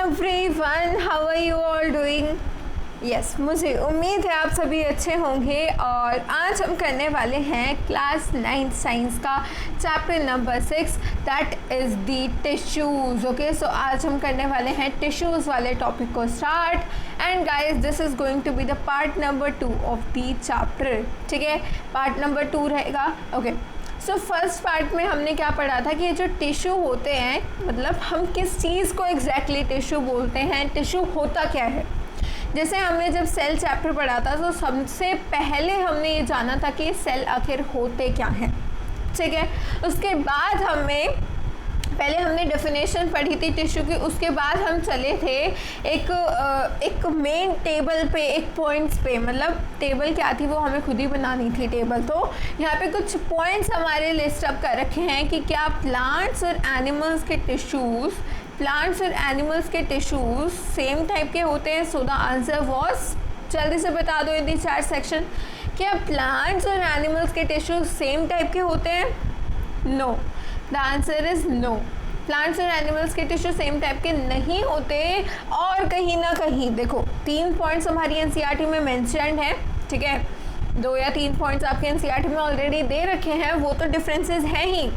everyone, how are you all doing? Yes मुझे उम्मीद है आप सभी अच्छे होंगे। और आज हम करने वाले हैं क्लास 9 साइंस का chapter number 6 that is the tissues. Okay, so आज हम करने वाले हैं टिश्यूज़ वाले टॉपिक को start. And guys this is going to be the part number 2 of the chapter. ठीक है, पार्ट नंबर 2 रहेगा। ओके, सो फर्स्ट पार्ट में हमने क्या पढ़ा था कि ये जो टिश्यू होते हैं, मतलब हम किस चीज़ को एग्जैक्टली टिश्यू बोलते हैं, टिश्यू होता क्या है। जैसे हमने जब सेल चैप्टर पढ़ा था तो सबसे पहले हमने ये जाना था कि सेल आखिर होते क्या हैं। ठीक है, उसके बाद पहले हमने डेफिनेशन पढ़ी थी टिश्यू की। उसके बाद हम चले थे एक मेन टेबल पे, एक पॉइंट्स पे, मतलब टेबल क्या थी वो हमें खुद ही बनानी थी टेबल। तो यहाँ पे कुछ पॉइंट्स हमारे लिस्ट अप कर रखे हैं कि क्या प्लांट्स और एनिमल्स के टिश्यूज़ सेम टाइप के होते हैं। सो द आंसर वॉज, जल्दी से बता दो इन दी चैट सेक्शन, क्या प्लांट्स और एनिमल्स के टिश्यूज़ सेम टाइप के होते हैं? No, the answer is no. Plants और एनिमल्स के टिश्यू सेम टाइप के नहीं होते। और कहीं ना कहीं देखो 3 पॉइंट्स हमारी एनसीईआरटी में मेंशन्ड है। ठीक है, 2 या 3 पॉइंट्स आपके एनसीईआरटी में ऑलरेडी दे रखे हैं, वो तो डिफरेंसेस हैं ही।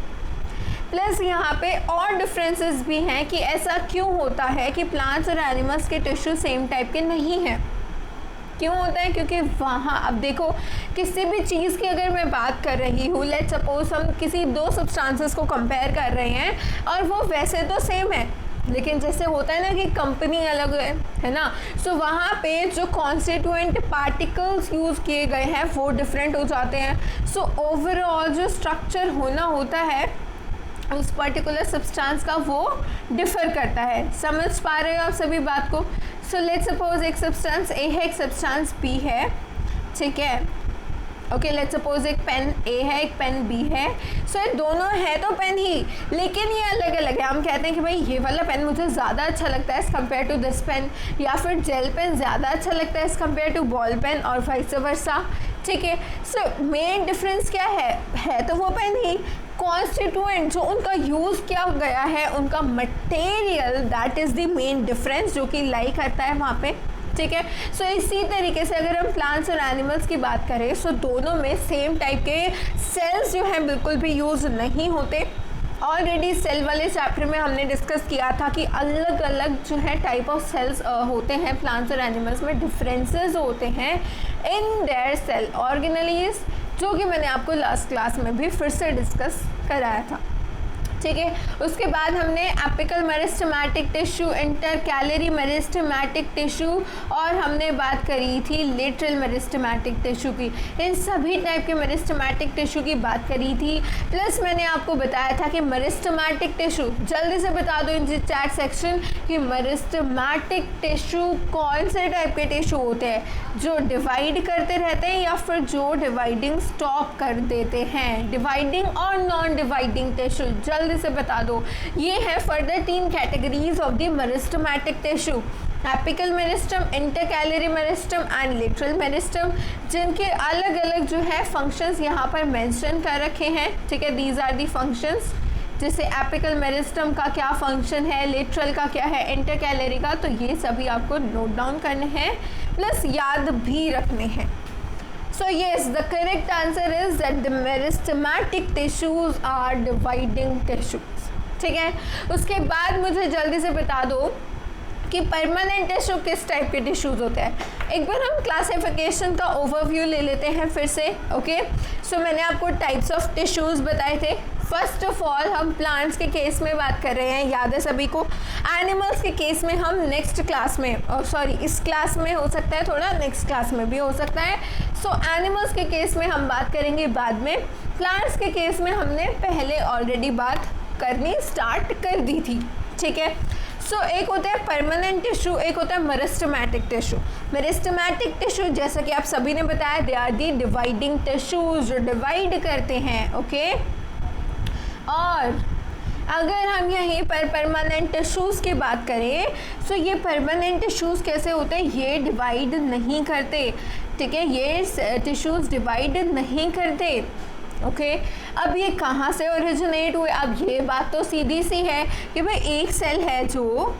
प्लस यहाँ पे और डिफरेंसेस भी हैं कि ऐसा क्यों होता है कि प्लांट्स और एनिमल्स के टिश्यू सेम टाइप के नहीं हैं। क्यों होता है? क्योंकि वहाँ अब देखो किसी भी चीज़ की अगर मैं बात कर रही हूँ, लेट सपोज हम किसी 2 सब्सटेंसेस को कंपेयर कर रहे हैं और वो वैसे तो सेम है, लेकिन जैसे होता है ना कि कंपनी अलग है ना, सो वहाँ पे जो कॉन्स्टिट्यूएंट पार्टिकल्स यूज़ किए गए हैं वो डिफरेंट हो जाते हैं। सो ओवरऑल जो स्ट्रक्चर होना होता है उस पर्टिकुलर सब्सटेंस का वो डिफ़र करता है। समझ पा रहे हो आप सभी बात को? सो लेट्स सपोज एक सब्सटेंस ए है, एक सब्सटेंस बी है। ठीक है, ओके, लेट्स सपोज एक पेन ए है, एक पेन बी है। सो ये दोनों है तो पेन ही, लेकिन ये अलग अलग है। हम कहते हैं कि भाई ये वाला पेन मुझे ज़्यादा अच्छा लगता है as compare to this pen, या फिर जेल पेन ज़्यादा अच्छा लगता है as compare to ball pen, और वाइस वर्सा। ठीक है, सो मेन डिफरेंस क्या है तो वो पेन ही। कॉन्स्टिट्यूएंट जो उनका यूज़ किया गया है, उनका material, that is the main difference जो कि लाई करता है वहाँ पे। ठीक है, सो इसी तरीके से अगर हम प्लांट्स और एनिमल्स की बात करें, सो दोनों में सेम टाइप के सेल्स जो हैं बिल्कुल भी यूज़ नहीं होते। ऑलरेडी सेल वाले चैप्टर में हमने डिस्कस किया था कि अलग अलग जो है टाइप ऑफ सेल्स होते हैं प्लांट्स और एनिमल्स में, डिफरेंसेस होते हैं इन देयर सेल ऑर्गेनेलीज, जो कि मैंने आपको लास्ट क्लास में भी फिर से डिस्कस कराया था। ठीक है, उसके बाद हमने apical meristematic tissue, intercalary meristematic tissue, और हमने बात करी थी लेटरल मेरिस्टेमेटिक टिश्यू की। इन सभी टाइप के मेरिस्टेमेटिक टिश्यू की बात करी थी। प्लस मैंने आपको बताया था कि मेरिस्टेमेटिक टिश्यू, जल्दी से बता दो इन चैट सेक्शन कि मेरिस्टेमेटिक टिश्यू कौन से टाइप के टिश्यू होते हैं, जो डिवाइड करते रहते हैं या फिर जो डिवाइडिंग स्टॉप कर देते हैं। डिवाइडिंग और नॉन डिवाइडिंग टिश्यू, जल्दी से बता दो। ये है further 3 categories of the meristematic tissue, apical meristem, intercalary meristem and lateral meristem, जिनके अलग अलग जो है फंक्शंस यहाँ पर मेंशन कर रखे हैं। ठीक है, दीज आर दी फंक्शंस, जैसे एपिकल मेरिस्टम का क्या फंक्शन है, लेटरल का क्या है, इंटरकैलरी का, तो ये सभी आपको नोट डाउन करने हैं प्लस याद भी रखने हैं। So yes, the correct answer is that the meristematic tissues are dividing tissues. ठीक है, उसके बाद मुझे जल्दी से बता दो कि परमानेंट टिश्यू किस टाइप के टिश्यूज़ होते हैं। एक बार हम क्लासिफिकेशन का ओवरव्यू ले लेते हैं फिर से। ओके, सो मैंने आपको टाइप्स ऑफ टिश्यूज़ बताए थे। फर्स्ट ऑफ ऑल हम प्लांट्स के केस में बात कर रहे हैं, याद है सभी को। एनिमल्स के केस में हम नेक्स्ट क्लास में, सॉरी इस क्लास में हो सकता है, थोड़ा नेक्स्ट क्लास में भी हो सकता है। सो एनिमल्स के केस में हम बात करेंगे बाद में। प्लांट्स के केस में हमने पहले ऑलरेडी बात करनी स्टार्ट कर दी थी। ठीक है, सो एक होता है परमानेंट टिश्यू, एक होता है मेरिस्टेमेटिक टिश्यू। मेरिस्टेमेटिक टिश्यू जैसा कि आप सभी ने बताया, they are the dividing tissues, जो डिवाइड करते हैं। ओके, और अगर हम यहीं पर परमानेंट टिश्यूज़ की बात करें, सो ये परमानेंट टिश्यूज़ कैसे होते हैं, ये डिवाइड नहीं करते। ठीक है, ये टिश्यूज़ डिवाइड नहीं करते। ओके, अब ये कहाँ से ओरिजिनेट हुए? अब ये बात तो सीधी सी है कि भाई एक सेल है जो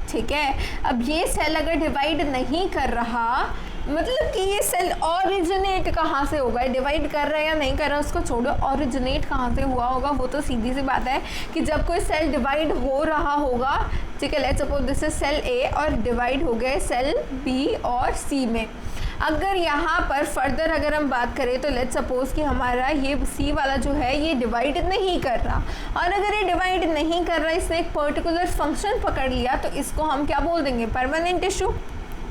ठीक है। अब ये सेल अगर डिवाइड नहीं कर रहा, मतलब कि ये सेल ओरिजिनेट कहाँ से होगा, डिवाइड कर रहा है या नहीं कर रहा उसको छोड़ो, ओरिजिनेट कहाँ से हुआ होगा वो तो सीधी सी बात है कि जब कोई सेल डिवाइड हो रहा होगा, ठीक है, let's suppose this is cell A और डिवाइड हो गए सेल बी और सी में। अगर यहाँ पर फर्दर अगर हम बात करें तो लेट्स सपोज कि हमारा ये सी वाला जो है ये डिवाइड नहीं कर रहा, और अगर ये डिवाइड नहीं कर रहा, इसने एक पर्टिकुलर फंक्शन पकड़ लिया, तो इसको हम क्या बोल देंगे, परमानेंट टिश्यू,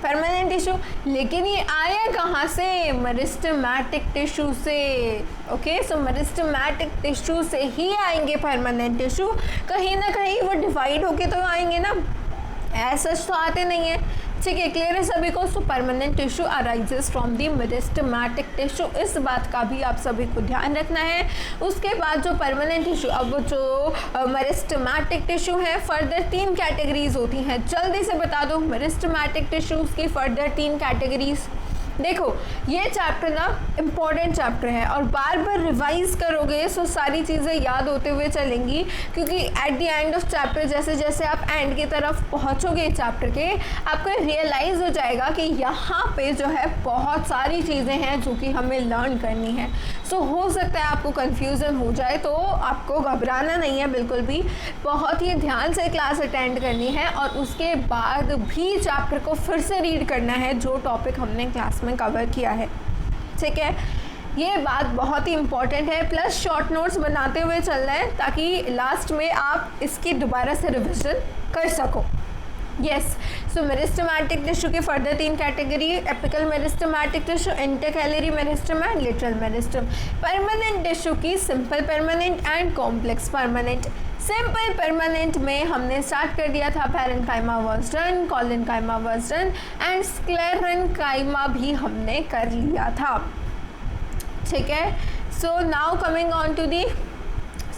परमानेंट टिश्यू। लेकिन ये आया कहाँ से, मेरिस्टेमेटिक टिश्यू से। ओके, सो मेरिस्टेमेटिक टिश्यू से ही आएंगे परमानेंट टिश्यू, कहीं ना कहीं वो डिवाइड होके तो आएंगे ना, ऐसा तो आते नहीं है, ठीक है, क्लियर है सभी को। सो permanent tissue arises from the meristematic tissue, इस बात का भी आप सभी को ध्यान रखना है। उसके बाद जो परमानेंट टिश्यू, अब जो मेरिस्टेमेटिक टिश्यू है, फर्दर 3 कैटेगरीज होती हैं, जल्दी से बता दो मेरिस्टेमेटिक टिश्यूज की फर्दर 3 कैटेगरीज। देखो ये चैप्टर ना इम्पॉर्टेंट चैप्टर है और बार बार रिवाइज करोगे सो सारी चीज़ें याद होते हुए चलेंगी, क्योंकि at the end of chapter जैसे जैसे आप एंड की तरफ पहुंचोगे चैप्टर के, आपको रियलाइज़ हो जाएगा कि यहाँ पे जो है बहुत सारी चीज़ें हैं जो कि हमें लर्न करनी है। सो हो सकता है आपको कन्फ्यूज़न हो जाए, तो आपको घबराना नहीं है बिल्कुल भी, बहुत ही ध्यान से क्लास अटेंड करनी है और उसके बाद भी चैप्टर को फिर से रीड करना है जो टॉपिक हमने क्लास में कवर किया है, ठीक है। ये बात बहुत ही इंपॉर्टेंट है, प्लस शॉर्ट नोट्स बनाते हुए चलना है ताकि लास्ट में आप इसकी दोबारा से रिविजन कर सको। यस, सो मेरिस्टेमेटिक टिश्यू की further 3 category, apical meristematic tissue, intercalary meristem and lateral meristem. Permanent tissue की simple permanent and complex permanent. Simple permanent में हमने स्टार्ट कर दिया था, parenchyma was done, collenchyma was done and sclerenchyma भी हमने कर लिया था, ठीक है। So now coming on to the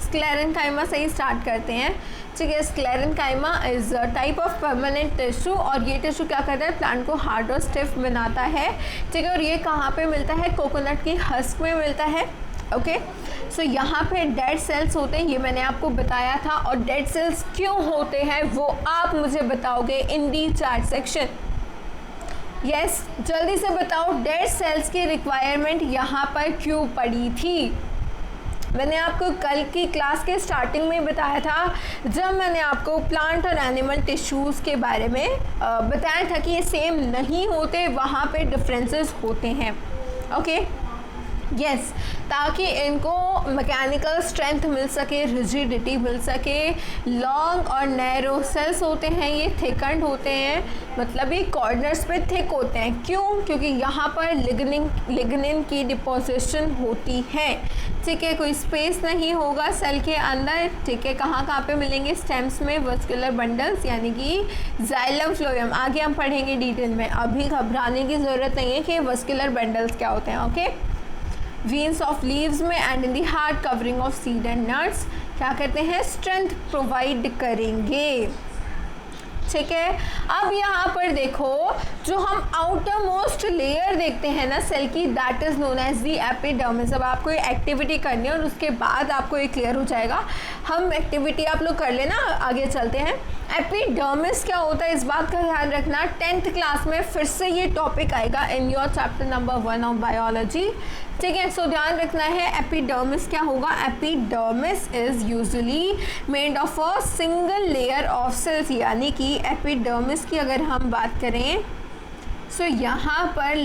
sclerenchyma से ही स्टार्ट करते हैं, ठीक है। Sclerenchyma is a type of permanent tissue और ये टिश्यू क्या करता है, प्लांट को हार्ड और स्टिफ बनाता है, ठीक है। और ये कहाँ पे मिलता है, कोकोनट की हस्क में मिलता है, ओके। सो यहाँ पे डेड सेल्स होते हैं, ये मैंने आपको बताया था, और डेड सेल्स क्यों होते हैं वो आप मुझे बताओगे इन दी चैट सेक्शन। यस, जल्दी से बताओ डेड सेल्स की रिक्वायरमेंट यहाँ पर क्यों पड़ी थी। मैंने आपको कल की क्लास के स्टार्टिंग में बताया था, जब मैंने आपको प्लांट और एनिमल टिश्यूज़ के बारे में बताया था कि ये सेम नहीं होते, वहाँ पे डिफरेंसेस होते हैं, ओके। यस, ताकि इनको मैकेनिकल स्ट्रेंथ मिल सके, रिजिडिटी मिल सके। लॉन्ग और नैरो सेल्स होते हैं, ये थिकंड होते हैं, मतलब ये कॉर्नर्स पे थिक होते हैं। क्यों? क्योंकि यहाँ पर लिग्निन की डिपोजिशन होती है, ठीक है। कोई स्पेस नहीं होगा सेल के अंदर, ठीक है। कहाँ पे मिलेंगे, स्टेम्स में वस्कुलर बंडल्स यानी कि जाइलम फ्लोएम, आगे हम पढ़ेंगे डिटेल में, अभी घबराने की ज़रूरत नहीं है कि वस्कुलर बंडल्स क्या होते हैं, ओके। वेन्स ऑफ लीव्स में and in the hard covering of seed and nuts क्या करते हैं, स्ट्रेंथ प्रोवाइड करेंगे, ठीक है। अब यहाँ पर देखो, जो हम आउटर मोस्ट लेयर देखते हैं ना सेल की, that is known as the epidermis. अब आपको ये एक्टिविटी करनी है और उसके बाद आपको ये क्लियर हो जाएगा। हम एक्टिविटी आप लोग कर लेना, आगे चलते हैं। एपिडर्मिस क्या होता है इस बात का ध्यान रखना, 10th क्लास में फिर से ये टॉपिक आएगा in your chapter number 1 of biology, ठीक है। सो ध्यान रखना है एपिडर्मिस क्या होगा। Epidermis is usually made of a single layer of cells, यानी कि एपिडर्मिस की अगर हम बात करें सो यहाँ पर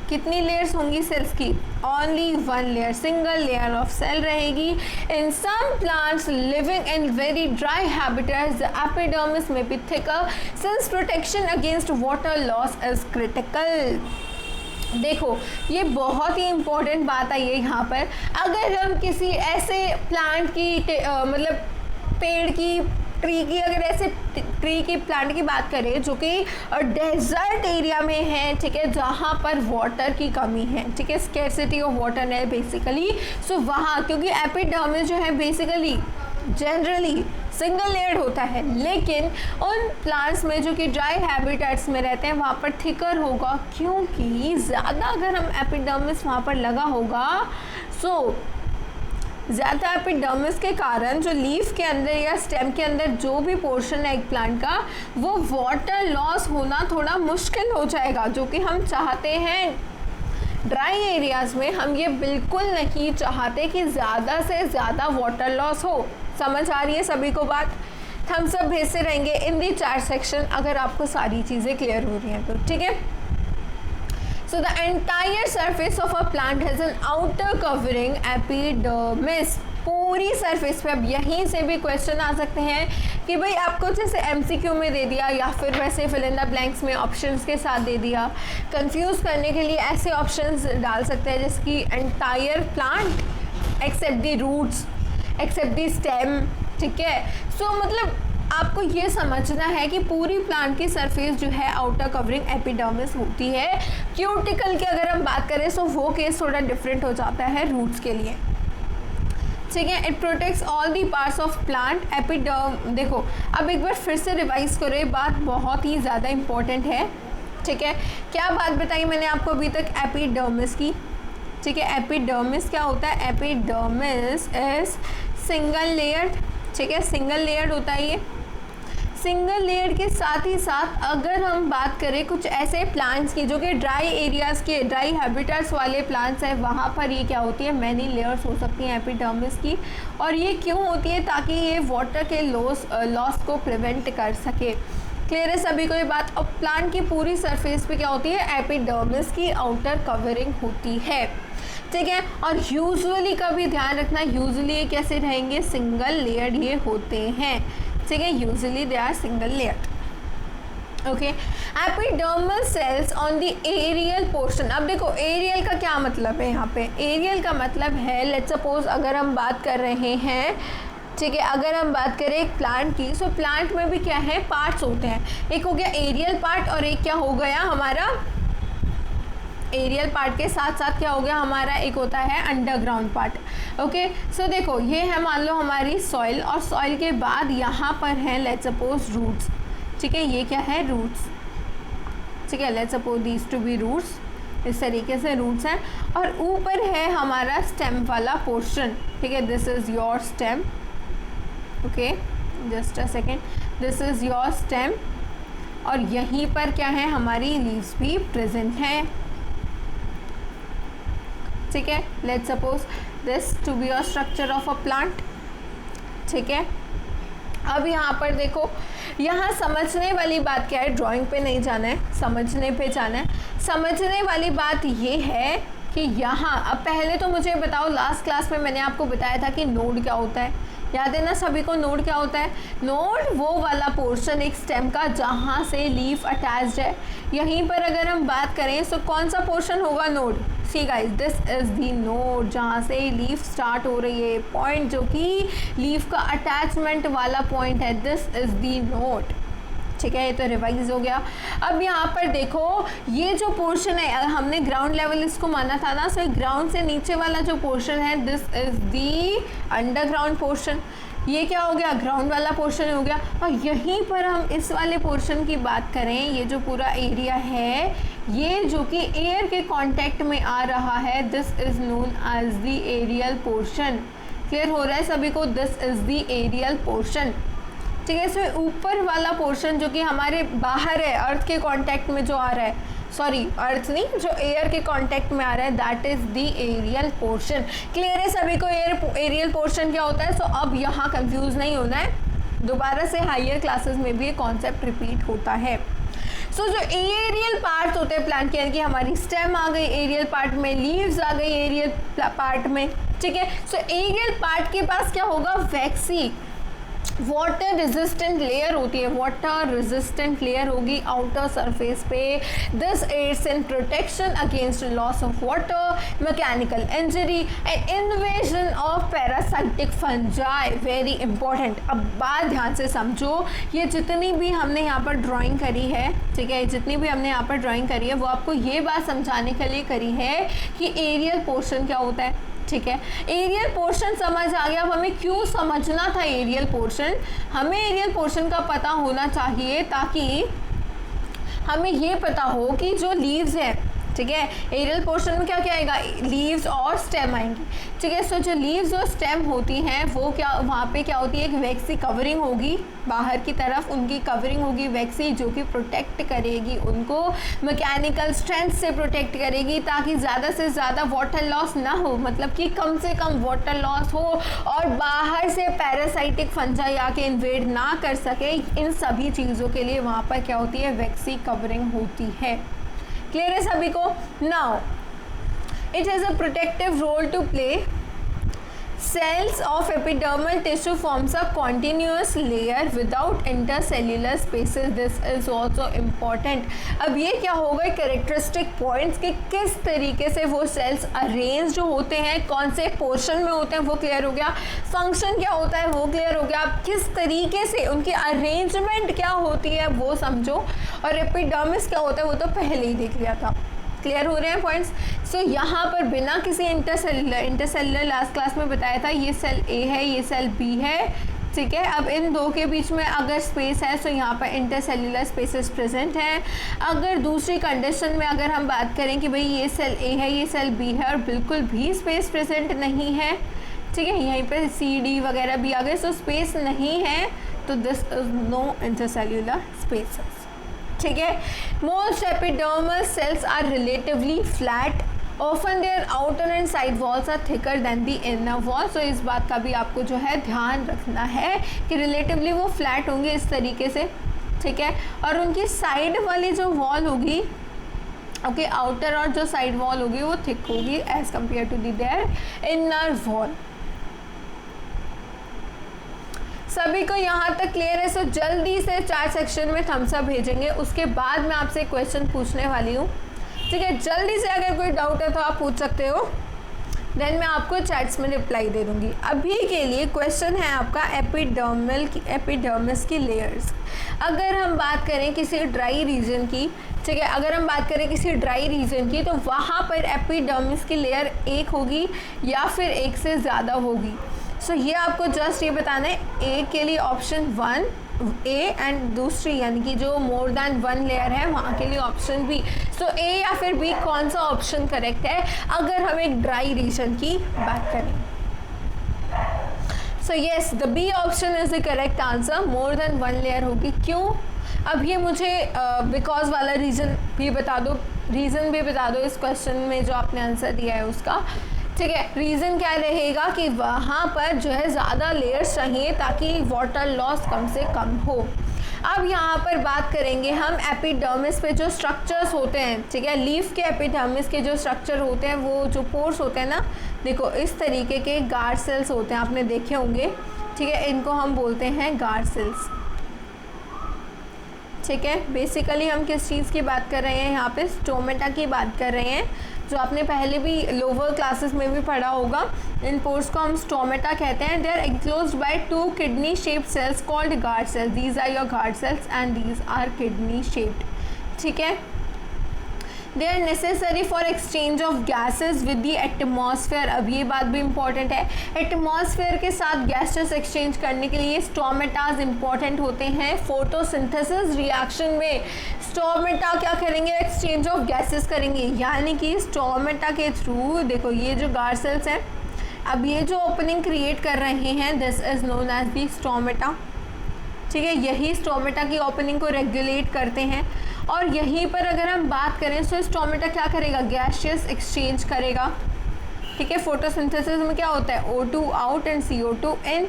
कितनी लेयर्स होंगी सेल्स की, only 1 layer, single layer of cell रहेगी। In some plants living in very dry habitats the epidermis में be thicker since protection against water loss is critical. देखो ये बहुत ही इम्पोर्टेंट बात आई है यहाँ पर। अगर हम किसी ऐसे प्लांट की मतलब पेड़ की, ट्री की, अगर ऐसे ट्री की प्लांट की बात करें जो कि डेजर्ट एरिया में है, ठीक है, जहाँ पर वाटर की कमी है, ठीक है, स्कैर्सिटी ऑफ वाटर है बेसिकली। सो वहाँ क्योंकि एपिडर्मिस जो है बेसिकली जनरली सिंगल लेयर्ड होता है, लेकिन उन प्लांट्स में जो कि ड्राई हैबिटेट्स में रहते हैं वहाँ पर थिकर होगा, क्योंकि ज़्यादा अगर हम एपिडर्मिस वहाँ पर लगा होगा सो ज़्यादा एपिडर्मिस के कारण जो लीफ के अंदर या स्टेम के अंदर जो भी पोर्शन है एक प्लांट का, वो वाटर लॉस होना थोड़ा मुश्किल हो जाएगा, जो कि हम चाहते हैं। ड्राई एरियाज़ में हम ये बिल्कुल नहीं चाहते कि ज़्यादा से ज़्यादा वाटर लॉस हो। समझ आ रही है सभी को बात? थम्स अप भेजते रहेंगे इन दी चैट सेक्शन अगर आपको सारी चीज़ें क्लियर हो रही हैं तो, ठीक है। So the entire surface of a plant has an outer covering epidermis. पूरी सरफेस पे अब यहीं से भी क्वेश्चन आ सकते हैं कि भाई आपको जैसे एमसीक्यू में दे दिया या फिर वैसे फिल इन द ब्लैंक्स में ऑप्शंस के साथ दे दिया। कंफ्यूज करने के लिए ऐसे ऑप्शंस डाल सकते हैं जैसे कि entire plant except the roots except the stem, ठीक है। सो मतलब आपको ये समझना है कि पूरी प्लांट की सरफेस जो है आउटर कवरिंग एपिडर्मिस होती है। क्यूटिकल की अगर हम बात करें तो वो केस थोड़ा डिफरेंट हो जाता है रूट्स के लिए, ठीक है। It protects all the parts of plant. Epiderm देखो अब एक बार फिर से रिवाइज करो, ये बात बहुत ही ज़्यादा इंपॉर्टेंट है, ठीक है। क्या बात बताई मैंने आपको अभी तक एपिडर्मिस की, ठीक है। एपिडर्मिस क्या होता है? एपिडर्मिस इज सिंगल लेयर्ड, ठीक है, सिंगल लेयर्ड होता है ये। सिंगल लेयर के साथ ही साथ अगर हम बात करें कुछ ऐसे प्लांट्स की जो कि ड्राई एरियाज़ के, ड्राई हैबिटेट्स वाले प्लांट्स हैं, वहाँ पर ये क्या होती है? मैनी लेयर्स हो सकती हैं एपिडर्मिस की। और ये क्यों होती है? ताकि ये वाटर के लॉस को प्रिवेंट कर सके। क्लियर है सभी को ये बात? और प्लांट की पूरी सरफेस पे क्या होती है? एपिडर्मिस की आउटर कवरिंग होती है, ठीक है। और यूजुअली का भी ध्यान रखना, यूजुअली ये कैसे रहेंगे? सिंगल लेयर्ड ये होते हैं, ठीक है। Usually they are single layered, okay. Epidermal cells on the aerial portion. अब देखो एरियल का क्या मतलब है यहाँ पे? एरियल का मतलब है, लेट्स सपोज अगर हम बात कर रहे हैं, ठीक है, अगर हम बात करें एक प्लांट की, सो प्लांट में भी क्या है? पार्ट्स होते हैं। एक हो गया एरियल पार्ट और एक क्या हो गया हमारा? एरियल पार्ट के साथ साथ क्या हो गया हमारा? एक होता है अंडरग्राउंड पार्ट, ओके। सो देखो ये है मान लो हमारी सॉइल, और सॉइल के बाद यहाँ पर है लेट्स सपोज रूट्स, ठीक है। ये क्या है? रूट्स, ठीक है। Let's suppose these to be roots, इस तरीके से रूट्स हैं। और ऊपर है हमारा स्टेम वाला पोर्शन, ठीक है। This is your stem, okay, just a second, this is your stem. और यहीं पर क्या है? हमारी लीव्स भी प्रेजेंट हैं, ठीक है। Let's suppose this to be a structure of a plant, ठीक है। अब यहाँ पर देखो, यहाँ समझने वाली बात क्या है? ड्राइंग पे नहीं जाना है, समझने पे जाना है। समझने वाली बात ये है कि यहाँ अब पहले तो मुझे बताओ, लास्ट क्लास में मैंने आपको बताया था कि नोड क्या होता है, याद है ना सभी को? नोड क्या होता है? नोड वो वाला पोर्शन एक स्टेम का जहाँ से लीफ अटैच्ड है। यहीं पर अगर हम बात करें तो कौन सा पोर्शन होगा? Node. See guys, this is the node, जहाँ से लीफ स्टार्ट हो रही है, पॉइंट जो कि लीफ का अटैचमेंट वाला पॉइंट है, दिस इज़ दी नोड, ठीक है। ये तो रिवाइज हो गया। अब यहाँ पर देखो ये जो पोर्शन है, हमने ग्राउंड लेवल इसको माना था ना, सो ग्राउंड से नीचे वाला जो पोर्शन है this is the underground portion. ये क्या हो गया? ग्राउंड वाला पोर्शन हो गया। और यहीं पर हम इस वाले पोर्शन की बात करें, ये जो पूरा एरिया है, ये जो कि एयर के कांटेक्ट में आ रहा है, this is known as the aerial portion. Clear हो रहा है सभी को? This is the aerial portion, ठीक है। इसमें ऊपर वाला पोर्शन जो कि हमारे बाहर है, अर्थ के कांटेक्ट में जो आ रहा है, सॉरी अर्थ नहीं, जो एयर के कांटेक्ट में आ रहा है, that is the aerial portion. Clear है सभी को? एरियल पोर्शन क्या होता है? सो अब यहाँ कंफ्यूज नहीं होना है, दोबारा से हायर क्लासेस में भी ये कॉन्सेप्ट रिपीट होता है। सो जो एरियल पार्ट होते हैं प्लांट के, यानी कि हमारी स्टेम आ गई एरियल पार्ट में, लीव्स आ गई एरियल पार्ट में, ठीक है। सो एरियल पार्ट के पास क्या होगा? वैक्सी वाटर रेजिस्टेंट लेयर होती है, वाटर रेजिस्टेंट लेयर होगी आउटर सरफेस पे। This aids in protection against loss of water, mechanical injury and invasion of parasitic fungi. Very important. अब बात ध्यान से समझो, ये जितनी भी हमने यहाँ पर ड्राइंग करी है, ठीक है, जितनी भी हमने यहाँ पर ड्राइंग करी है वो आपको ये बात समझाने के लिए करी है कि एरियल पोर्शन क्या होता है, ठीक है। एरियल पोर्शन समझ आ गया। अब हमें क्यों समझना था एरियल पोर्शन? हमें एरियल पोर्शन का पता होना चाहिए ताकि हमें ये पता हो कि जो लीव्स हैं, ठीक है। एरियल पोर्शन में क्या क्या आएगा, लीव्स और स्टेम आएंगी, ठीक है। सो जो लीव्स और स्टेम होती हैं वो क्या, वहाँ पे क्या होती है, एक वैक्सी कवरिंग होगी बाहर की तरफ, उनकी कवरिंग होगी वैक्सी, जो कि प्रोटेक्ट करेगी उनको, मैकेनिकल स्ट्रेंथ से प्रोटेक्ट करेगी, ताकि ज़्यादा से ज़्यादा वाटर लॉस ना हो, मतलब कि कम से कम वाटर लॉस हो और बाहर से पैरासाइटिक फंजाई आके इन्वेड ना कर सके। इन सभी चीज़ों के लिए वहाँ पर क्या होती है, वैक्सी कवरिंग होती है। क्लियर है सभी को? Now it has a protective role to play. Cells of epidermal tissue forms a continuous layer without intercellular spaces. This is also important. अब ये क्या होगा, कैरेक्टरिस्टिक पॉइंट्स कि किस तरीके से वो सेल्स अरेंज्ड होते हैं, कौन से पोर्शन में होते हैं, वो क्लियर हो गया। फंक्शन क्या होता है वो क्लियर हो गया। अब किस तरीके से उनकी अरेंजमेंट क्या होती है वो समझो, और एपिडर्मिस क्या होता है वो तो पहले ही देख लिया था। क्लियर हो रहे हैं पॉइंट्स? सो यहाँ पर बिना किसी इंटरसेलुलर लास्ट क्लास में बताया था, ये सेल ए है, ये सेल बी है, ठीक है। अब इन दो के बीच में अगर स्पेस है तो यहाँ पर इंटरसेलुलर स्पेसेस प्रेजेंट हैं। अगर दूसरी कंडीशन में अगर हम बात करें कि भाई ये सेल ए है, ये सेल बी है और बिल्कुल भी स्पेस प्रेजेंट नहीं है, ठीक है, यहीं पे सी डी वगैरह भी आ गए, सो स्पेस नहीं है, तो this is no intercellular spaces, ठीक है। Most epidermal cells are relatively flat, often their outer and side walls are thicker than the inner wall. So इस बात का भी आपको जो है ध्यान रखना है कि रिलेटिवली वो फ्लैट होंगे इस तरीके से, ठीक है, और उनकी साइड वाली जो वॉल होगी, ओके, आउटर और जो साइड वॉल होगी वो थिक होगी as compare to the their inner wall. सभी को यहाँ तक क्लियर है? सो जल्दी से 4 सेक्शन में थम्स अप भेजेंगे, उसके बाद मैं आपसे क्वेश्चन पूछने वाली हूँ, ठीक है। जल्दी से अगर कोई डाउट है तो आप पूछ सकते हो, देन मैं आपको चैट्स में रिप्लाई दे दूँगी। अभी के लिए क्वेश्चन है आपका एपिडर्मिस की लेयर्स। अगर हम बात करें किसी ड्राई रीजन की, ठीक है, अगर हम बात करें किसी ड्राई रीजन की, तो वहाँ पर एपिडर्मिस की लेयर एक होगी या फिर एक से ज़्यादा होगी। सो ये आपको जस्ट ये बताना है, ए के लिए ऑप्शन 1 ए एंड दूसरी यानी कि जो मोर देन 1 लेयर है वहाँ के लिए ऑप्शन बी। सो ए या फिर बी कौन सा ऑप्शन करेक्ट है अगर हम एक ड्राई रीजन की बात करें? So yes, the B option is the correct answer, more than 1 layer होगी। क्यों? अब ये मुझे बिकॉज वाला रीज़न भी बता दो, रीज़न भी बता दो इस क्वेश्चन में जो आपने आंसर दिया है उसका, ठीक है। रीज़न क्या रहेगा कि वहाँ पर जो है ज़्यादा लेयर्स चाहिए ताकि वाटर लॉस कम से कम हो। अब यहाँ पर बात करेंगे हम एपिडर्मिस पे जो स्ट्रक्चर्स होते हैं, ठीक है, लीफ के एपिडर्मिस के जो स्ट्रक्चर होते हैं, वो जो पोर्स होते हैं ना, देखो इस तरीके के गार्ड सेल्स होते हैं, आपने देखे होंगे, ठीक है, इनको हम बोलते हैं गार्ड सेल्स, ठीक है। बेसिकली हम किस चीज़ की बात कर रहे हैं यहाँ पे, स्टोमेटा की बात कर रहे हैं, जो आपने पहले भी लोअर क्लासेस में भी पढ़ा होगा। इन पोर्स को हम स्टोमेटा कहते हैं। They are enclosed by 2 kidney shaped cells called guard cells. These are your guard cells and these are kidney shaped, ठीक है। They are necessary for exchange of gases with the atmosphere. अब ये बात भी important है, atmosphere के साथ gases exchange करने के लिए स्टोमेटाज इंपॉर्टेंट होते हैं। फोटोसिंथेसिस रिएक्शन में स्टोमेटा क्या करेंगे, एक्सचेंज ऑफ गैसेस करेंगे, यानी कि स्टोमेटा के थ्रू, देखो ये जो गार्ड सेल्स हैं, अब ये जो ओपनिंग क्रिएट कर रहे हैं, this is known as the stomata, ठीक है। यही स्टोमेटा की ओपनिंग को रेगुलेट करते हैं। और यहीं पर अगर हम बात करें तो स्टोमेटा क्या करेगा, गैसियस एक्सचेंज करेगा, ठीक है। फोटोसिंथेसिस में क्या होता है, O2 आउट एंड CO2 इन,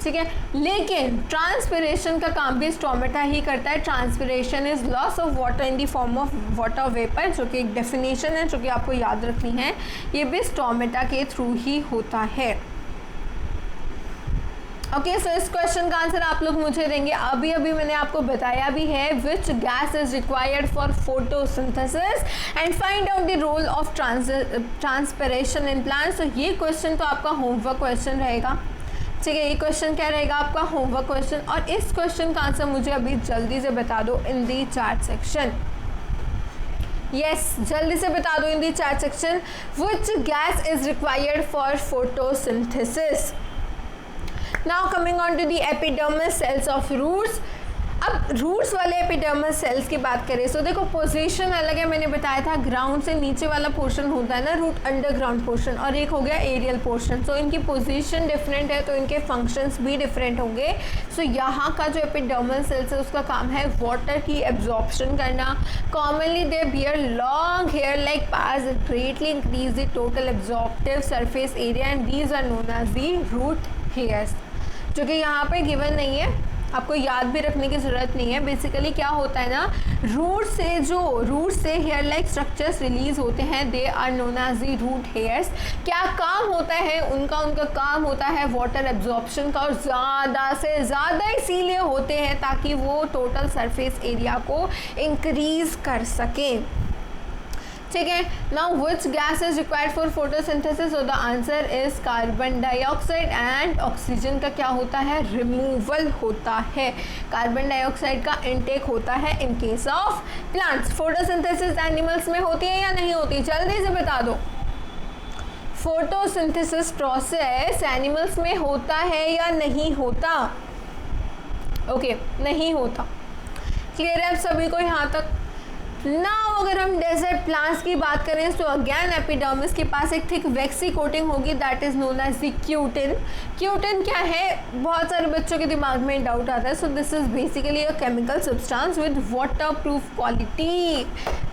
ठीक है। लेकिन ट्रांसपिरेशन का काम भी स्टोमेटा ही करता है। Transpiration is loss of water in the form of water vapour, जो कि एक डेफिनेशन है जो कि आपको याद रखनी है, ये भी स्टोमेटा के थ्रू ही होता है। ओके, सो इस क्वेश्चन का आंसर आप लोग मुझे देंगे। अभी अभी मैंने आपको बताया भी है which gas is required for photosynthesis and find out the role of transpiration in plants. तो ये क्वेश्चन तो आपका होमवर्क क्वेश्चन रहेगा, ठीक है। ये क्वेश्चन क्या रहेगा आपका होमवर्क क्वेश्चन, और इस क्वेश्चन का आंसर मुझे अभी जल्दी से बता दो in the chat section. Yes, जल्दी से बता दो in the chat section, which gas is required for photosynthesis. Now coming on to the epidermal cells of roots. अब रूट्स वाले एपिडर्मल सेल्स की बात करें तो देखो पोजीशन अलग है, मैंने बताया था ग्राउंड से नीचे वाला पोर्शन होता है ना रूट, अंडरग्राउंड पोर्शन, और एक हो गया एरियल पोर्शन। सो इनकी पोजीशन डिफरेंट है तो इनके फंक्शंस भी डिफरेंट होंगे। सो यहाँ का जो एपिडर्मल सेल्स है उसका काम है वाटर की एब्जॉर्प्शन करना। Commonly they bear long hair like parts that greatly increase the total absorptive surface area and these are known as the root hairs, जो कि यहाँ पे गिवन नहीं है, आपको याद भी रखने की ज़रूरत नहीं है। बेसिकली क्या होता है ना, रूट से हेयर लाइक स्ट्रक्चर्स रिलीज होते हैं, they are known as the root hairs. क्या काम होता है उनका काम होता है वाटर एब्जॉर्प्शन का, और ज़्यादा से ज़्यादा इसीलिए होते हैं ताकि वो टोटल सरफेस एरिया को इंक्रीज कर सकें। ठीक है, now which gas is required for photosynthesis, so the answer is carbon dioxide, and oxygen का क्या होता है, रिमूवल होता है। कार्बन डाइऑक्साइड का इनटेक होता है in case of plants. Photosynthesis animals में होती है या नहीं होती, जल्दी से बता दो। फोटोसिंथेसिस प्रोसेस एनिमल्स में होता है या नहीं होता? ओके, नहीं होता। क्लियर है अब सभी को यहाँ तक? नाउ अगर हम डेजर्ट प्लांट्स की बात करें तो अगेन एपिडर्मिस के पास एक थिक वैक्सी कोटिंग होगी, that is known as the cutin. Cutin क्या है, बहुत सारे बच्चों के दिमाग में डाउट आता है। So this is basically a chemical substance with water proof quality.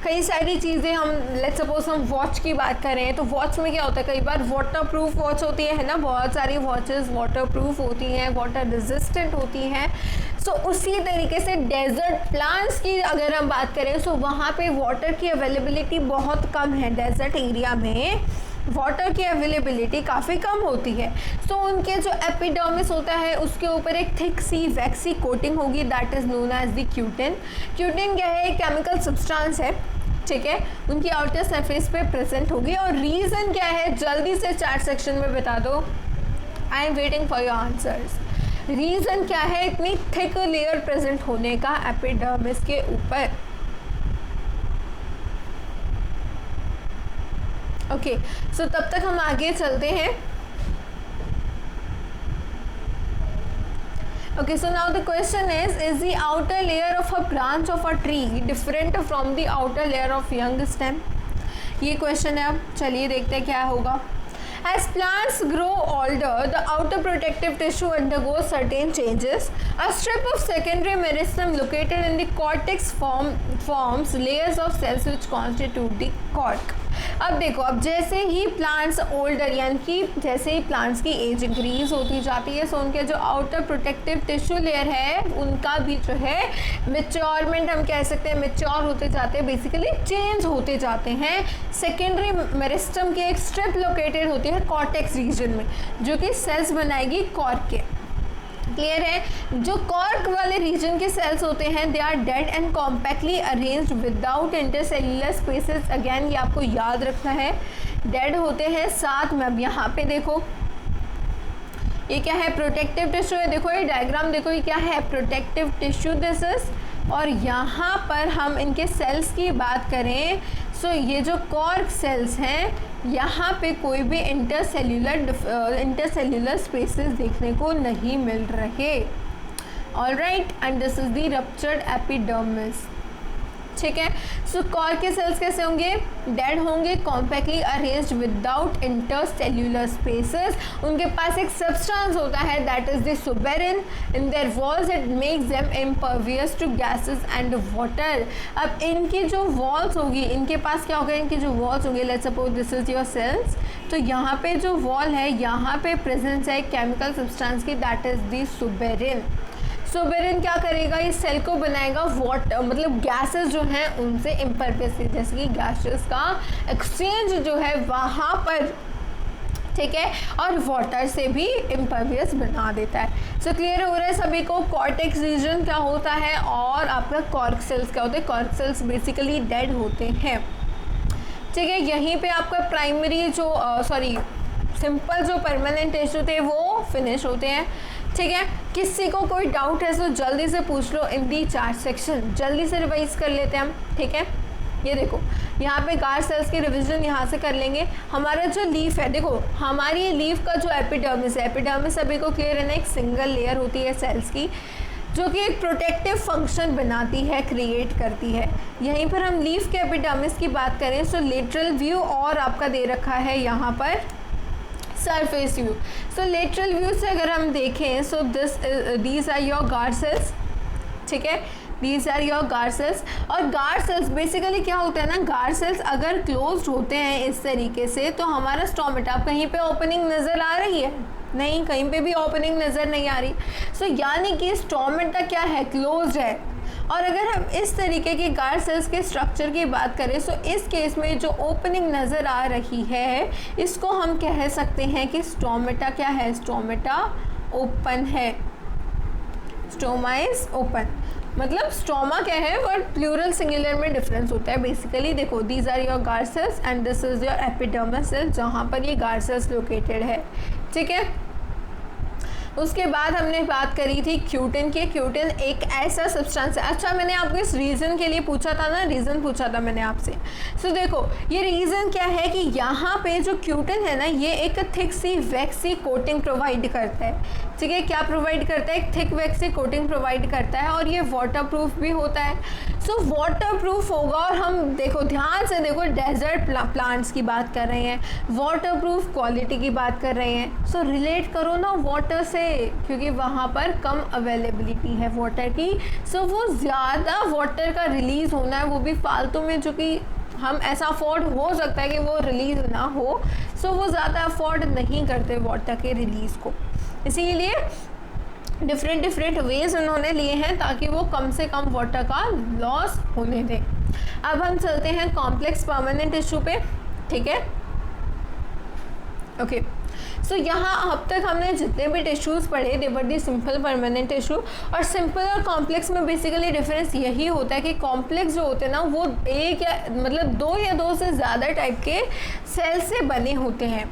कई सारी चीज़ें हम लेट्स सपोज हम वॉच की बात करें तो वॉच में क्या होता है, कई बार वाटर प्रूफ वॉच होती है ना, बहुत सारी वॉचेस वाटर प्रूफ होती हैं, वाटर रेजिस्टेंट होती हैं। सो उसी तरीके से डेजर्ट प्लांट्स की अगर हम बात करें तो वहाँ पे वाटर की अवेलेबिलिटी बहुत कम है। डेजर्ट एरिया में वाटर की अवेलेबिलिटी काफ़ी कम होती है। सो उनके जो एपिडर्मिस होता है उसके ऊपर एक थिक सी वैक्सी कोटिंग होगी, that is known as the cutin. Cutin क्या है, केमिकल सब्सटेंस है, ठीक है, उनकी आउटर सरफेस पे प्रेजेंट होगी। और रीज़न क्या है, जल्दी से चैट सेक्शन में बता दो, I am waiting for your answers. Reason क्या है इतनी थिक लेयर प्रेजेंट होने का एपिडर्मिस के ऊपर? ओके, सो तब तक हम आगे चलते हैं। Okay, so now the question is the outer layer of a branch of a tree different from the outer layer of young stem? ये क्वेश्चन है। अब चलिए देखते हैं क्या होगा। As plants grow older, the outer protective tissue undergoes certain changes. A strip of secondary meristem located in the cortex forms layers of cells which constitute the cork. अब देखो, अब जैसे ही प्लांट्स ओल्डर यानी कि जैसे ही प्लांट्स की as increase होती जाती है, सो उनके जो आउटर प्रोटेक्टिव टिश्यू लेयर है उनका भी जो है मेच्योरमेंट हम कह सकते हैं, मेच्योर होते जाते हैं, बेसिकली चेंज होते जाते हैं। सेकेंडरी मेरिस्टम की एक स्ट्रिप लोकेटेड होती है कॉर्टेक्स रीजन में, जो कि सेल्स बनाएगी कॉर्क के। क्लियर है? जो कॉर्क वाले रीजन के सेल्स होते हैं they are dead and compactly arranged without intercellular spaces. Again ये आपको याद रखना है, डेड होते हैं साथ में। अब यहाँ पे देखो ये क्या है, प्रोटेक्टिव टिश्यू है। देखो ये डायग्राम देखो, ये क्या है, प्रोटेक्टिव टिश्यू दिस इज। और यहाँ पर हम इनके सेल्स की बात करें सो ये जो कॉर्क सेल्स हैं यहाँ पे कोई भी इंटरसेल्युलर स्पेसेस देखने को नहीं मिल रहे। Alright, and this is the ruptured epidermis. ठीक है, सो कॉर्क के सेल्स कैसे होंगे, डेड होंगे, compactly arranged without intercellular spaces. उनके पास एक सब्सटेंस होता है that is the suberin in their walls, it makes them impervious to gases and water. अब इनकी जो वॉल्स होगी, इनके पास क्या होगा, इनकी जो वॉल्स होंगी, let's suppose this is your cells, तो यहाँ पे जो वॉल है यहाँ पे प्रेजेंस है केमिकल सब्सटेंस की, that is the suberin. Suberin क्या करेगा, इस सेल को बनाएगा वाटर, मतलब गैसेस जो हैं उनसे इम्पर्वियस, जैसे कि गैसेस का एक्सचेंज जो है वहाँ पर, ठीक है, और वाटर से भी इम्पर्वियस बना देता है। सो क्लियर हो रहा है सभी को? कॉर्टेक्स रीजन क्या होता है और आपका कॉर्क सेल्स क्या होते हैं? कॉर्क सेल्स बेसिकली डेड होते हैं। ठीक है, यहीं पे आपका प्राइमरी जो सिंपल जो परमानेंट टिश्यू थे वो फिनिश होते हैं। ठीक है, किसी को कोई डाउट है तो जल्दी से पूछ लो इन दी चार्ट सेक्शन। जल्दी से रिवाइज कर लेते हैं हम। ठीक है, ये देखो यहाँ पे गार्ड सेल्स की रिवीजन यहाँ से कर लेंगे। हमारा जो लीफ है, देखो हमारी लीफ का जो एपिडर्मिस है, एपिडर्मिस सभी को क्लियर है ना, एक सिंगल लेयर होती है सेल्स की। जो कि एक प्रोटेक्टिव फंक्शन बनाती है, क्रिएट करती है। यहीं पर हम लीफ के एपिडर्मिस की बात करें सो लेटरल व्यू और आपका दे रखा है यहाँ पर surface view. So lateral view से अगर हम देखें so these are your guard cells, ठीक है, these are your guard cells. और गार्ड सेल्स बेसिकली क्या होता है ना, गार्ड सेल्स अगर क्लोज्ड होते हैं इस तरीके से तो हमारा स्टोमेटा, कहीं पे ओपनिंग नज़र आ रही है? नहीं, कहीं पे भी ओपनिंग नज़र नहीं आ रही। सो यानी कि स्टोमेटा क्या है, क्लोज्ड है। और अगर हम इस तरीके के गार्ड सेल्स के स्ट्रक्चर की बात करें सो इस केस में जो ओपनिंग नज़र आ रही है इसको हम कह सकते हैं कि स्टोमेटा क्या है, स्टोमेटा ओपन है। स्टोमा इज ओपन, मतलब स्टोमा क्या है और प्लूरल सिंगुलर में डिफरेंस होता है बेसिकली। देखो these are your guard cells and this is your epidermis cell जहाँ पर ये गार्ड सेल्स लोकेटेड है, ठीक है। उसके बाद हमने बात करी थी क्यूटिन की। क्यूटिन एक ऐसा सब्सटेंस है, अच्छा मैंने आपको इस रीज़न के लिए पूछा था ना, रीज़न पूछा था मैंने आपसे। सो देखो ये रीज़न क्या है कि यहाँ पे जो क्यूटिन है ना ये एक थिक सी वैक्सी कोटिंग प्रोवाइड करता है, ठीक है। क्या प्रोवाइड करता है? एक थिक वैक्सी कोटिंग प्रोवाइड करता है और ये वाटरप्रूफ भी होता है। सो वाटरप्रूफ होगा और हम देखो ध्यान से देखो डेजर्ट प्लांट्स की बात कर रहे हैं, वाटरप्रूफ क्वालिटी की बात कर रहे हैं। सो रिलेट करो ना वाटर से, क्योंकि वहाँ पर कम अवेलेबिलिटी है वाटर की। सो वो ज़्यादा वाटर का रिलीज़ होना है, वो भी फालतू में, जो कि हम ऐसा अफोर्ड हो सकता है कि वो रिलीज़ ना हो। सो वो ज़्यादा अफोर्ड नहीं करते वाटर के रिलीज़ को, इसीलिए डिफरेंट वेज उन्होंने लिए हैं ताकि वो कम से कम वाटर का लॉस होने दें। अब हम चलते हैं कॉम्प्लेक्स परमानेंट टिश्यू पे, ठीक है, ओके। सो यहाँ अब तक हमने जितने भी टिश्यूज़ पढ़े दे वर दी सिंपल परमानेंट टिश्यू। और सिंपल और कॉम्प्लेक्स में बेसिकली डिफरेंस यही होता है कि कॉम्प्लेक्स जो होते हैं ना वो एक या मतलब दो या दो से ज़्यादा टाइप के सेल से बने होते हैं।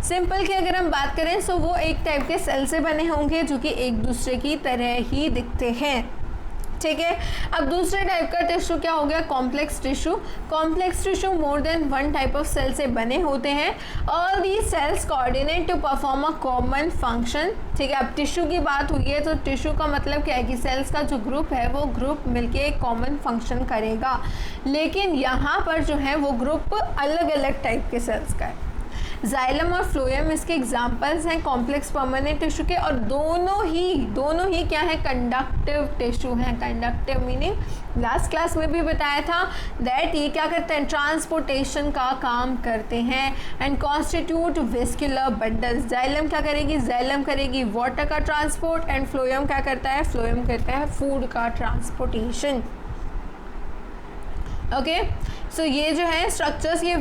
सिंपल की अगर हम बात करें सो वो एक टाइप के सेल से बने होंगे जो कि एक दूसरे की तरह ही दिखते हैं, ठीक है। अब दूसरे टाइप का टिश्यू क्या हो गया, complex tissue. Complex tissue more than one type of cell से बने होते हैं। All the cells coordinate to perform a common function, ठीक है। अब टिश्यू की बात हुई है तो टिश्यू का मतलब क्या है कि सेल्स का जो ग्रुप है वो ग्रुप मिलके एक कॉमन फंक्शन करेगा, लेकिन यहाँ पर जो है वो ग्रुप अलग अलग टाइप के सेल्स का है। जाइलम और फ्लोएम इसके एग्जाम्पल्स हैं कॉम्प्लेक्स परमानेंट टिश्यू के, और दोनों ही क्या है, कंडक्टिव टिश्यू हैं। कंडक्टिव मीनिंग लास्ट क्लास में भी बताया था दैट ये क्या करते हैं, ट्रांसपोर्टेशन का काम करते हैं and constitute vascular bundles. Xylem क्या करेगी, जाइलम करेगी वाटर का ट्रांसपोर्ट एंड फ्लोएम क्या करता है, फ्लोएम करता है फूड का ट्रांसपोर्टेशन, ओके। सो ये जो है स्ट्रक्चर्स ये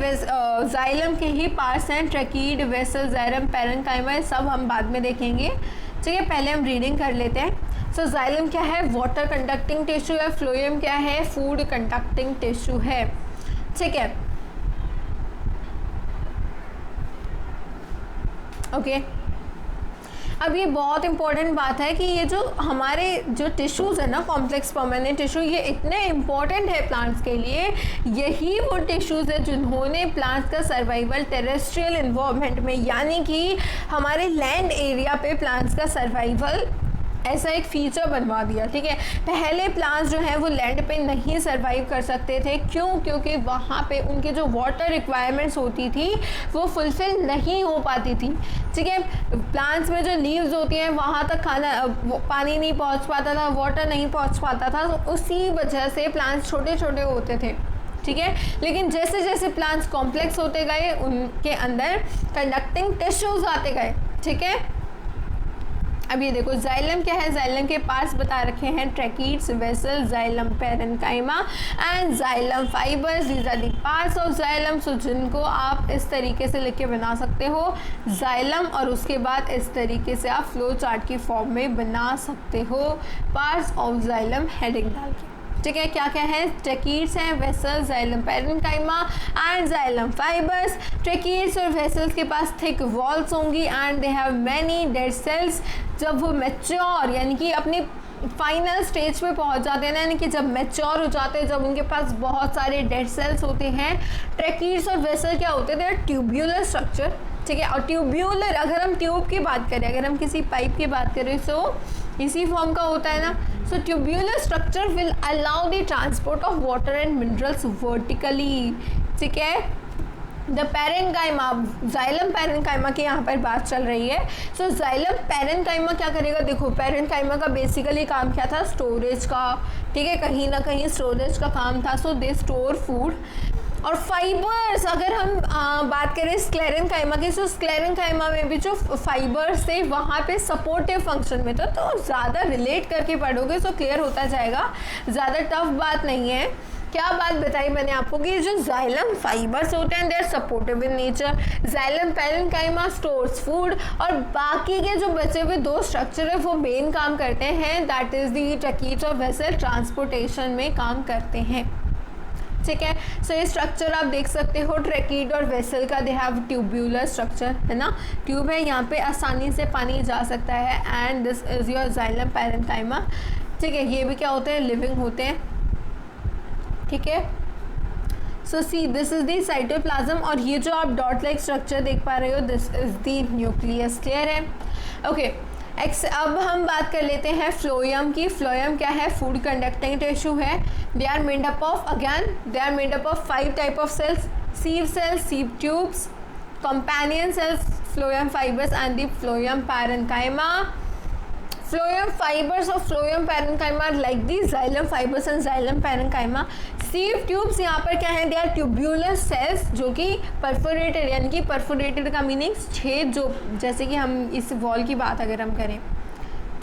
जाइलम के ही पार्ट्स हैं, ट्रैकीड, वेसल, जाइलम, पैरेन्काइमा, सब हम बाद में देखेंगे, ठीक है। पहले हम रीडिंग कर लेते हैं। सो जाइलम क्या है, वाटर कंडक्टिंग टिश्यू है। फ्लोएम क्या है, फूड कंडक्टिंग टिश्यू है, ठीक है, ओके। अब ये बहुत इंपॉर्टेंट बात है कि ये जो हमारे जो टिश्यूज़ है ना कॉम्प्लेक्स परमानेंट टिश्यू, ये इतने इम्पॉर्टेंट है प्लांट्स के लिए। यही वो टिश्यूज़ है जिन्होंने प्लांट्स का सर्वाइवल टेरेस्ट्रियल इन्वायरमेंट में, यानी कि हमारे लैंड एरिया पे प्लांट्स का सर्वाइवल ऐसा एक फीचर बनवा दिया, ठीक है। पहले प्लांट्स जो हैं वो लैंड पे नहीं सर्वाइव कर सकते थे, क्यों? क्योंकि वहाँ पे उनके जो वाटर रिक्वायरमेंट्स होती थी वो फुलफिल नहीं हो पाती थी, ठीक है। प्लांट्स में जो लीव्स होती हैं वहाँ तक पानी नहीं पहुँच पाता था, वाटर नहीं पहुँच पाता था, तो उसी वजह से प्लांट्स छोटे छोटे होते थे, ठीक है। लेकिन जैसे जैसे प्लांट्स कॉम्प्लेक्स होते गए उनके अंदर कंडक्टिंग टिश्यूज आते गए, ठीक है। अब ये देखो जाइलम क्या है, जाइलम के पार्ट्स बता रखे हैं, tracheids, vessel, xylem parenchyma and xylem fibers. These are the parts of xylem. So जिनको आप इस तरीके से लिख के बना सकते हो जाइलम, और उसके बाद इस तरीके से आप फ्लो चार्ट की फॉर्म में बना सकते हो पार्ट्स ऑफ जाइलम हेडिंग डाल के, ठीक है। क्या क्या है, ट्रैकीड्स हैं, vessels, xylem parenchyma and xylem fibres. Tracheids और वेसल्स के पास थिक वॉल्स होंगी and they have many dead cells. जब वो मैच्योर यानी कि अपनी फाइनल स्टेज पे पहुंच जाते हैं ना, यानी कि जब मैच्योर हो जाते हैं, जब उनके पास बहुत सारे डेड सेल्स होते हैं। ट्रैकीड्स और वेसल क्या होते हैं, ट्यूब्यूलर स्ट्रक्चर, ठीक है। और ट्यूब्यूलर, अगर हम ट्यूब की बात करें, अगर हम किसी पाइप की बात करें तो इसी फॉर्म का होता है ना। So tubular structure will allow the transport of water and minerals vertically. ठीक है, द पैरेन्काइमा, जाइलम पैरेन्काइमा की यहाँ पर बात चल रही है. सो जाइलम पैरेन्काइमा क्या करेगा, देखो पैरेन्काइमा का बेसिकली काम क्या था, स्टोरेज का. ठीक है, कहीं ना कहीं स्टोरेज का काम था. सो दे स्टोर फूड. और फाइबर्स, अगर हम बात करें स्क्लेरेन्काइमा की, तो स्क्लेरेन्काइमा में भी जो फाइबर्स थे वहाँ पे सपोर्टिव फंक्शन में था. तो ज़्यादा रिलेट करके पढ़ोगे तो क्लियर होता जाएगा, ज़्यादा टफ बात नहीं है. क्या बात बताई मैंने आपको कि जो जाइलम फाइबर्स होते हैं they are supportive in nature. Xylem parenchyma stores food, और बाकी के जो बचे हुए दो स्ट्रक्चर है वो मेन काम करते हैं, दैट इज दी ट्रकीज और वेसल ट्रांसपोर्टेशन में काम करते हैं. ठीक है, सो ये स्ट्रक्चर आप देख सकते हो, ट्रैकीड और वेसल का, दे हैव ट्यूब्यूलर स्ट्रक्चर, है ना, ट्यूब है, यहाँ पे आसानी से पानी जा सकता है. And this is your xylem parenchyma. ठीक है, ये भी क्या होते हैं, लिविंग होते हैं. ठीक है, so see this is the cytoplasm, और ये जो आप डॉट लाइक स्ट्रक्चर देख पा रहे हो this is the nucleus. Clear है. ओके, अब हम बात कर लेते हैं फ्लोएम की. फ्लोएम क्या है, फूड कंडक्टिंग टिश्यू है. They are made up of, again they are made up of 5 type of cells, sieve cells, sieve tubes, companion cells, phloem fibers and the phloem parenchyma. Phloem fibers of phloem parenchyma are like the xylem fibers and xylem parenchyma. Sieve tubes यहाँ पर क्या है, they are tubular cells जो कि perforated, यानी कि perforated का meaning छेद, जो जैसे कि हम इस वॉल की बात अगर हम करें.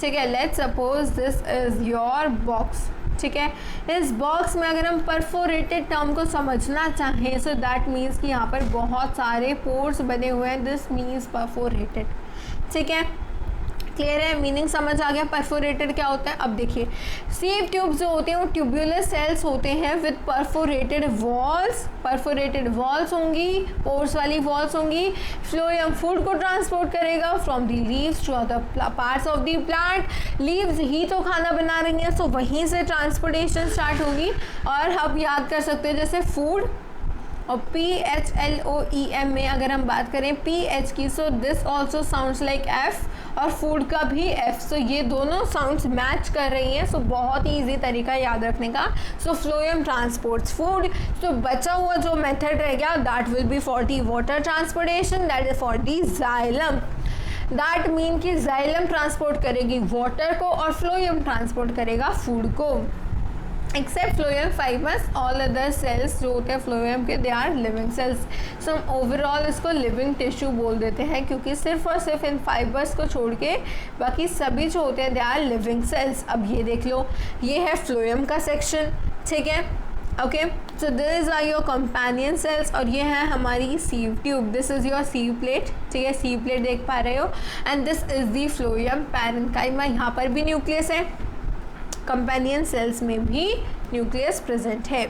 ठीक है, let's suppose this is your box. ठीक है, इस बॉक्स में अगर हम परफोरेटेड टर्म को समझना चाहें, सो दैट मीन्स कि यहाँ पर बहुत सारे पोर्स बने हुए हैं, दिस मीन्स परफोरेटेड. ठीक है, क्लियर है, मीनिंग समझ आ गया. परफोरेटेड क्या होता है, अब देखिए, सीव ट्यूब्स जो होते हैं वो ट्यूब्यूलर सेल्स होते हैं with perforated walls. Perforated walls होंगी, पोर्स वाली वॉल्स होंगी. फ्लोएम फूड को ट्रांसपोर्ट करेगा from the leaves to other parts of the plant. Leaves ही तो खाना बना रही हैं, सो वहीं से ट्रांसपोर्टेशन स्टार्ट होगी. और हम याद कर सकते हैं जैसे फूड और PHLOEM में अगर हम बात करें PH की, so this also sounds like F, और फूड का भी F. सो ये दोनों साउंड्स मैच कर रही हैं. सो बहुत ही ईजी तरीका याद रखने का. So phloem transports food. So बचा हुआ जो मेथड रह गया that will be for the water transportation, that is for the xylem. That mean कि जाइलम ट्रांसपोर्ट करेगी वाटर को और फ्लोएम ट्रांसपोर्ट करेगा फूड को. Except phloem fibres, all other cells जो होते हैं फ्लोएम के, they are living cells. So हम ओवरऑल इसको लिविंग टिश्यू बोल देते हैं, क्योंकि सिर्फ और सिर्फ इन फाइबर्स को छोड़ के बाकी सभी जो होते हैं दे आर लिविंग सेल्स. अब ये देख लो, ये है फ्लोएम का सेक्शन. ठीक है, okay, so this are your companion cells, और ये है हमारी sieve tube. This is your sieve plate. ठीक है, सीव प्लेट देख पा रहे हो. And this is the phloem parenchyma. यहाँ पर भी न्यूक्लियस है, कंपेनियन सेल्स में भी न्यूक्लियस प्रेजेंट है.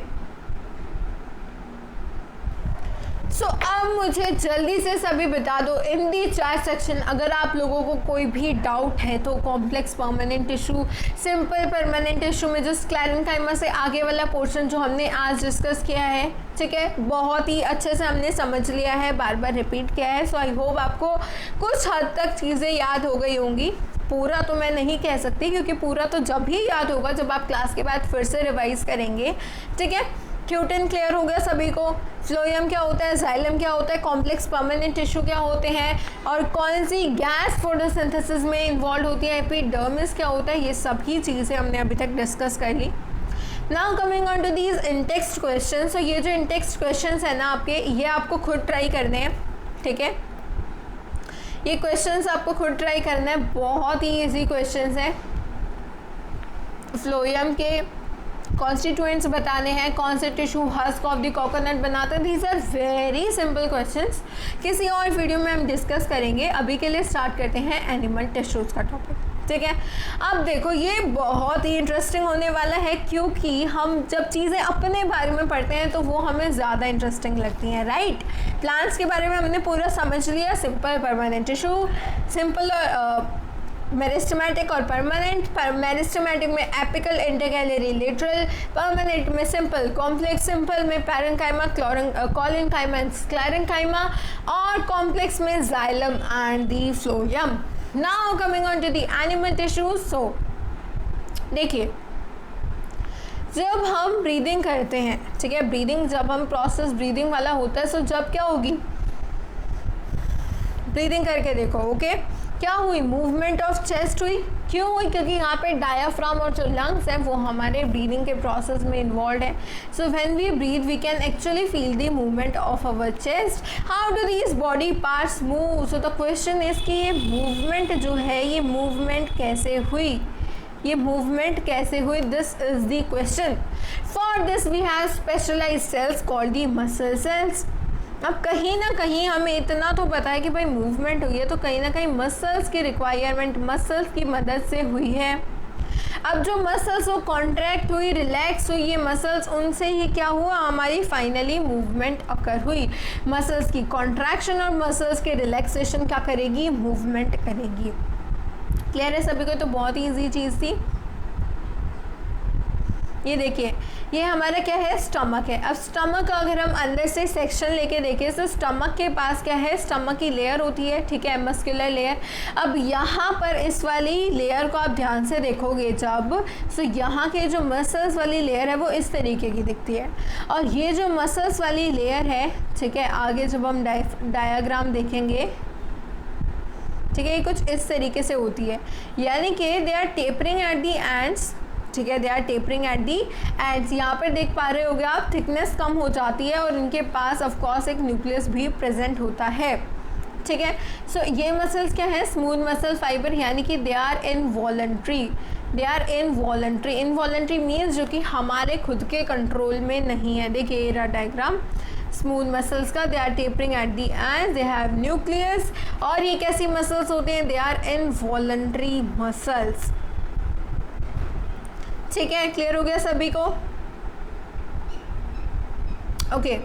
सो अब मुझे जल्दी से सभी बता दो इन दी 4 सेक्शन, अगर आप लोगों को कोई भी डाउट है तो complex permanent tissue, simple permanent tissue में जो स्क्लेरेन्काइमा से आगे वाला पोर्शन जो हमने आज डिस्कस किया है. ठीक है, बहुत ही अच्छे से हमने समझ लिया है, बार बार रिपीट किया है. सो आई होप आपको कुछ हद तक चीज़ें याद हो गई होंगी. पूरा तो मैं नहीं कह सकती, क्योंकि पूरा तो जब ही याद होगा जब आप क्लास के बाद फिर से रिवाइज करेंगे. ठीक है, क्यूटिन क्लियर हो गया सभी को. फ्लोएम क्या होता है, जाइलम क्या होता है, कॉम्प्लेक्स परमानेंट टिश्यू क्या होते हैं, और कौन सी गैस फोटोसिंथेसिस में इन्वॉल्व होती है, एपिडर्मिस क्या होता है, ये सभी चीज़ें हमने अभी तक डिस्कस कर ली. Now coming on to these in text question. So ये जो इन टेक्स्ट क्वेश्चन है ना आपके, ये आपको खुद ट्राई करने हैं. ठीक है, ये क्वेश्चंस आपको खुद ट्राई करना है, बहुत ही इजी क्वेश्चंस हैं. फ्लोएम के कॉन्स्टिट्यूएंट्स बताने हैं, कौन से tissue husk of the coconut बनाते हैं. These are very simple questions. किसी और वीडियो में हम डिस्कस करेंगे. अभी के लिए स्टार्ट करते हैं एनिमल टिश्यूज़ का टॉपिक. ठीक है, अब देखो ये बहुत ही इंटरेस्टिंग होने वाला है, क्योंकि हम जब चीज़ें अपने बारे में पढ़ते हैं तो वो हमें ज़्यादा इंटरेस्टिंग लगती हैं. राइट, प्लांट्स के बारे में हमने पूरा समझ लिया, simple permanent tissue, simple meristematic और परमानेंट. मेरिस्टेमेटिक में एपिकल, इंटरकैलरी, लेटरल. परमानेंट में सिंपल, कॉम्प्लेक्स. सिंपल में पैरेन्काइमा, कॉलिन्काइमा एंड स्क्लेरेन्काइमा, और कॉम्प्लेक्स में xylem and the phloem. Now coming on to the animal tissues. So देखिए जब हम ब्रीदिंग करते हैं, ठीक है, ब्रीदिंग जब हम प्रोसेस ब्रीदिंग वाला होता है, सो जब क्या होगी, ब्रीदिंग करके देखो, ओके, क्या हुई, मूवमेंट ऑफ चेस्ट हुई। क्यों हुई, क्योंकि यहाँ पे डायाफ्राम और जो लंग्स हैं वो हमारे ब्रीदिंग के प्रोसेस में इन्वॉल्व है। So when we breathe we can actually feel the movement of our chest. How do these body parts move, so the question is कि ये मूवमेंट जो है ये मूवमेंट कैसे हुई, ये मूवमेंट कैसे हुई, this is the question. For this we have specialised cells called the muscle cells. अब कहीं ना कहीं हमें इतना तो पता है कि भाई मूवमेंट हुई है तो कहीं ना कहीं मसल्स की रिक्वायरमेंट मसल्स की मदद से हुई है। अब जो मसल्स वो कॉन्ट्रैक्ट हुई, रिलैक्स हुई, ये मसल्स उनसे ही क्या हुआ, हमारी फाइनली मूवमेंट अकर हुई। मसल्स की कॉन्ट्रैक्शन और मसल्स के रिलैक्सेशन क्या करेगी, मूवमेंट करेगी। क्लियर है सभी को, तो बहुत ही ईजी चीज़ थी। ये देखिए ये हमारा क्या है, स्टमक है। अब स्टमक का अगर हम अंदर से सेक्शन लेके देखें तो स्टमक के पास क्या है, स्टमक की लेयर होती है, ठीक है, मस्कुलर लेयर। अब यहाँ पर इस वाली लेयर को आप ध्यान से देखोगे जब, सो यहाँ के जो मसल्स वाली लेयर है वो इस तरीके की दिखती है, और ये जो मसल्स वाली लेयर है, ठीक है, आगे जब हम डायग्राम देखेंगे, ठीक है, ये कुछ इस तरीके से होती है, यानी कि they are tapering at the ends, ठीक है, they are tapering at the ends. यहाँ पर देख पा रहे होगे आप, थिकनेस कम हो जाती है और इनके पास ऑफ कोर्स एक न्यूक्लियस भी प्रेजेंट होता है, ठीक है। सो ये मसल्स क्या है, स्मूथ मसल फाइबर, यानी कि they are involuntary, they are involuntary. Involuntary means जो कि हमारे खुद के कंट्रोल में नहीं है। देखिए ये रहा डायग्राम स्मूथ मसल्स का, they are tapering at the ends, they have nucleus. और ये कैसी मसल्स होते हैं, दे आर इनवॉलंटरी मसल्स, ठीक है। क्लियर हो गया सभी को, ओके।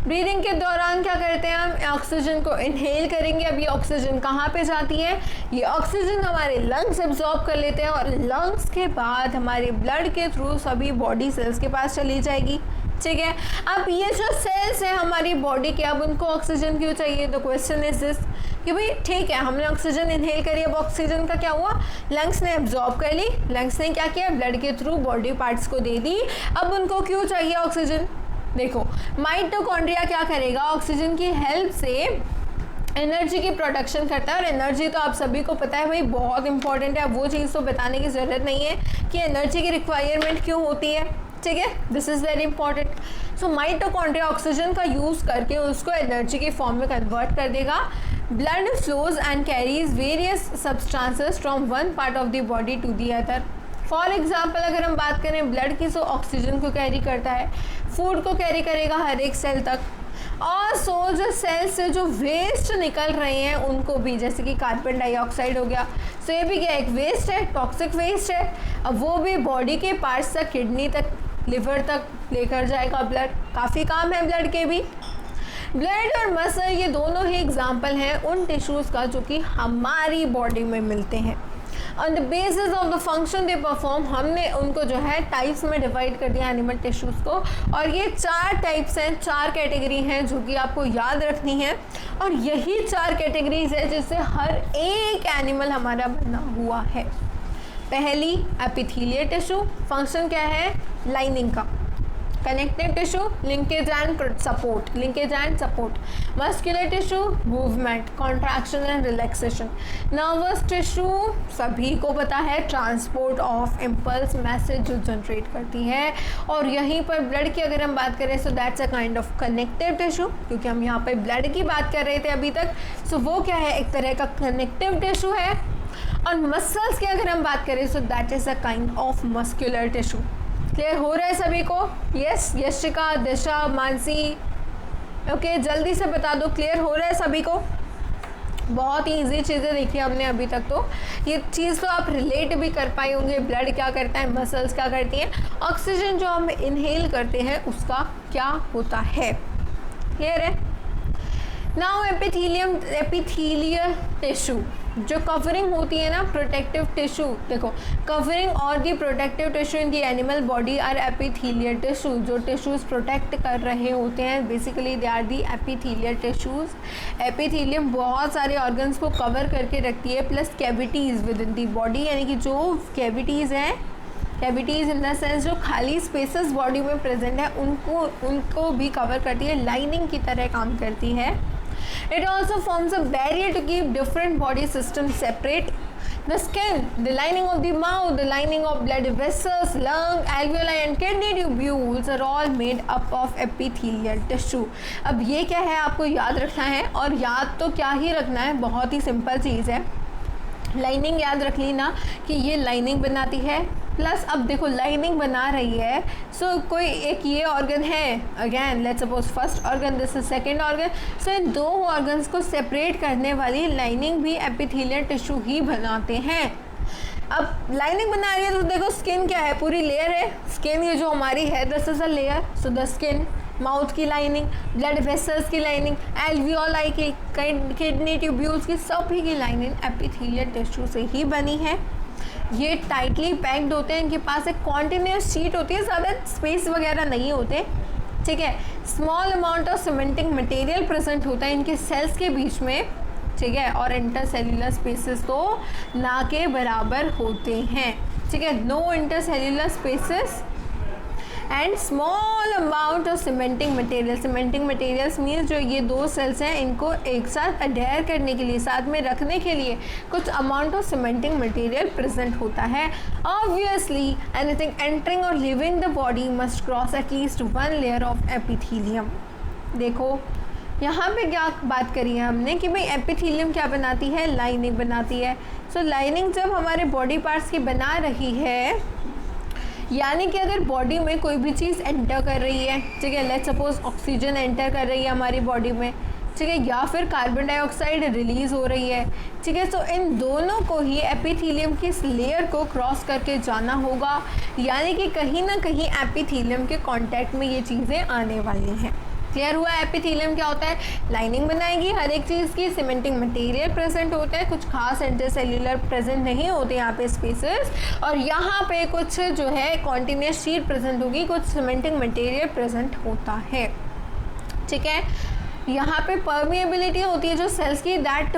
ब्रीदिंग के दौरान क्या करते हैं हम, ऑक्सीजन को इनहेल करेंगे। अब ये ऑक्सीजन कहाँ पे जाती है, ये ऑक्सीजन हमारे लंग्स एब्जॉर्ब कर लेते हैं और लंग्स के बाद हमारे ब्लड के थ्रू सभी बॉडी सेल्स के पास चली जाएगी, ठीक है। अब ये जो सेल्स हैं हमारी बॉडी के, अब उनको ऑक्सीजन क्यों चाहिए, तो क्वेश्चन इज दिस कि भाई ठीक है हमने ऑक्सीजन इनहेल करी, अब ऑक्सीजन का क्या हुआ, लंग्स ने एब्जॉर्ब कर ली, लंग्स ने क्या किया, ब्लड के थ्रू बॉडी पार्ट्स को दे दी। अब उनको क्यों चाहिए ऑक्सीजन, देखो माइटोकॉन्ड्रिया क्या करेगा, ऑक्सीजन की हेल्प से एनर्जी की प्रोडक्शन करता है, और एनर्जी तो आप सभी को पता है भाई बहुत इंपॉर्टेंट है, अब वो चीज़ तो बताने की ज़रूरत नहीं है कि एनर्जी की रिक्वायरमेंट क्यों होती है, ठीक है, this is very important. So mitochondria oxygen का यूज़ करके उसको एनर्जी के फॉर्म में कन्वर्ट कर देगा। Blood flows and carries various substances from one part of the body to the other. For example अगर हम बात करें ब्लड की, तो ऑक्सीजन को कैरी करता है, फूड को कैरी करेगा हर एक सेल तक, और सो जो सेल से जो वेस्ट निकल रहे हैं उनको भी, जैसे कि कार्बन डाइऑक्साइड हो गया, सो ये भी क्या एक वेस्ट है, टॉक्सिक वेस्ट है, अब वो भी बॉडी के पार्ट्स तक, किडनी तक, लिवर तक लेकर जाएगा ब्लड, काफ़ी काम है ब्लड के भी। ब्लड और मसल ये दोनों ही एग्जाम्पल हैं उन टिश्यूज़ का जो कि हमारी बॉडी में मिलते हैं। On the basis of the function they perform, हमने उनको जो है टाइप्स में डिवाइड कर दिया एनिमल टिश्यूज़ को, और ये 4 टाइप्स हैं, 4 कैटेगरी हैं जो कि आपको याद रखनी है, और यही 4 कैटेगरीज है जिससे हर एक एनिमल हमारा बना हुआ है। पहली एपिथेलियल टिश्यू, फंक्शन क्या है, लाइनिंग का। Connective tissue, linkage and support, linkage and support. Muscular tissue, movement, contraction and relaxation. Nervous tissue सभी को पता है, ट्रांसपोर्ट ऑफ इम्पल्स, मैसेज जो जनरेट करती है। और यहीं पर ब्लड की अगर हम बात करें, so that's a kind of connective tissue, क्योंकि हम यहाँ पर ब्लड की बात कर रहे थे अभी तक, सो वो क्या है, एक तरह का कनेक्टिव टिश्यू है। और मसल्स की अगर हम बात करें, so that is a kind of muscular tissue. Clear हो रहा है सभी को, यस, यशिका, दिशा, मानसी, ओके, जल्दी से बता दो, क्लियर हो रहा है सभी को। बहुत ही ईजी चीज़ें देखी हमने अभी तक, तो ये चीज़ तो आप रिलेट भी कर पाए होंगे, ब्लड क्या करता है, मसल्स क्या करती हैं, ऑक्सीजन जो हम इनहेल करते हैं उसका क्या होता है। क्लियर है। नाउ एपिथेलियल टिश्यू, जो कवरिंग होती है ना प्रोटेक्टिव टिश्यू, देखो कवरिंग और the protective tissue in the animal body are epithelial tissue, जो टिश्यूज़ प्रोटेक्ट कर रहे होते हैं basically they are the epithelial tissues. Epithelium बहुत सारे ऑर्गन्स को कवर करके रखती है, plus cavities within the body, यानी कि जो कैविटीज़ हैं, कैविटीज़ इन द सेंस जो खाली स्पेसेस बॉडी में प्रेजेंट है उनको भी कवर करती है, लाइनिंग की तरह काम करती है। It also forms a barrier to keep different body systems separate. The skin, the lining of the mouth, the lining of blood vessels, lung, alveoli and kidney tubules are all made up of epithelial tissue. अब ये क्या है आपको याद रखना है, और याद तो क्या ही रखना है, बहुत ही सिंपल चीज़ है। लाइनिंग याद रख ली ना कि ये लाइनिंग बनाती है, प्लस अब देखो लाइनिंग बना रही है, सो कोई एक ये ऑर्गन है, again let's suppose first organ, this is second organ, so इन दो ऑर्गन्स को सेपरेट करने वाली लाइनिंग भी एपिथेलियल टिश्यू ही बनाते हैं। अब लाइनिंग बना रही है तो देखो स्किन क्या है, पूरी लेयर है, स्किन ये जो हमारी है this is a layer, so the skin, mouth की लाइनिंग, ब्लड वेसल्स की लाइनिंग, एल्वियोलाई की, किडनी ट्यूब्यूल्स की, सभी की लाइनिंग एपिथेलियल टिश्यू से ही बनी है। ये टाइटली पैक्ड होते हैं, इनके पास एक कॉन्टिन्यूस शीट होती है, ज़्यादा स्पेस वगैरह नहीं होते, ठीक है। Small amount of cementing material present होता है इनके सेल्स के बीच में, ठीक है, और इंटरसेल्युलर स्पेसेस तो ना के बराबर होते हैं, ठीक है, no intercellular spaces and small amount of cementing material. Cementing materials means जो ये दो सेल्स हैं इनको एक साथ अडेयर करने के लिए, साथ में रखने के लिए कुछ amount of cementing material present होता है। ऑब्वियसली एनीथिंग एंटरिंग और living the body must cross at least one layer of epithelium. देखो यहाँ पे क्या बात करी है हमने कि भाई एपिथेलियम क्या बनाती है, लाइनिंग बनाती है। सो लाइनिंग जब हमारे बॉडी पार्ट्स की बना रही है, यानी कि अगर बॉडी में कोई भी चीज़ एंटर कर रही है, ठीक है, लेट्स सपोज ऑक्सीजन एंटर कर रही है हमारी बॉडी में, ठीक है, या फिर कार्बन डाइऑक्साइड रिलीज़ हो रही है, ठीक है, तो इन दोनों को ही एपिथेलियम की इस लेयर को क्रॉस करके जाना होगा, यानी कि कहीं ना कहीं एपिथेलियम के कांटेक्ट में ये चीज़ें आने वाली हैं। क्लियर हुआ? एपिथेलियम क्या होता है, लाइनिंग बनाएगी हर एक चीज़ की, सीमेंटिंग मटेरियल प्रेजेंट होता है, कुछ खास इंटरसेल्युलर प्रेजेंट नहीं होते यहाँ पे स्पेसेस, और यहाँ पे कुछ जो है कॉन्टिन्यूस शीट प्रेजेंट होगी, कुछ सीमेंटिंग मटेरियल प्रेजेंट होता है, ठीक है। यहाँ पे परमिएबिलिटी होती है जो सेल्स की, that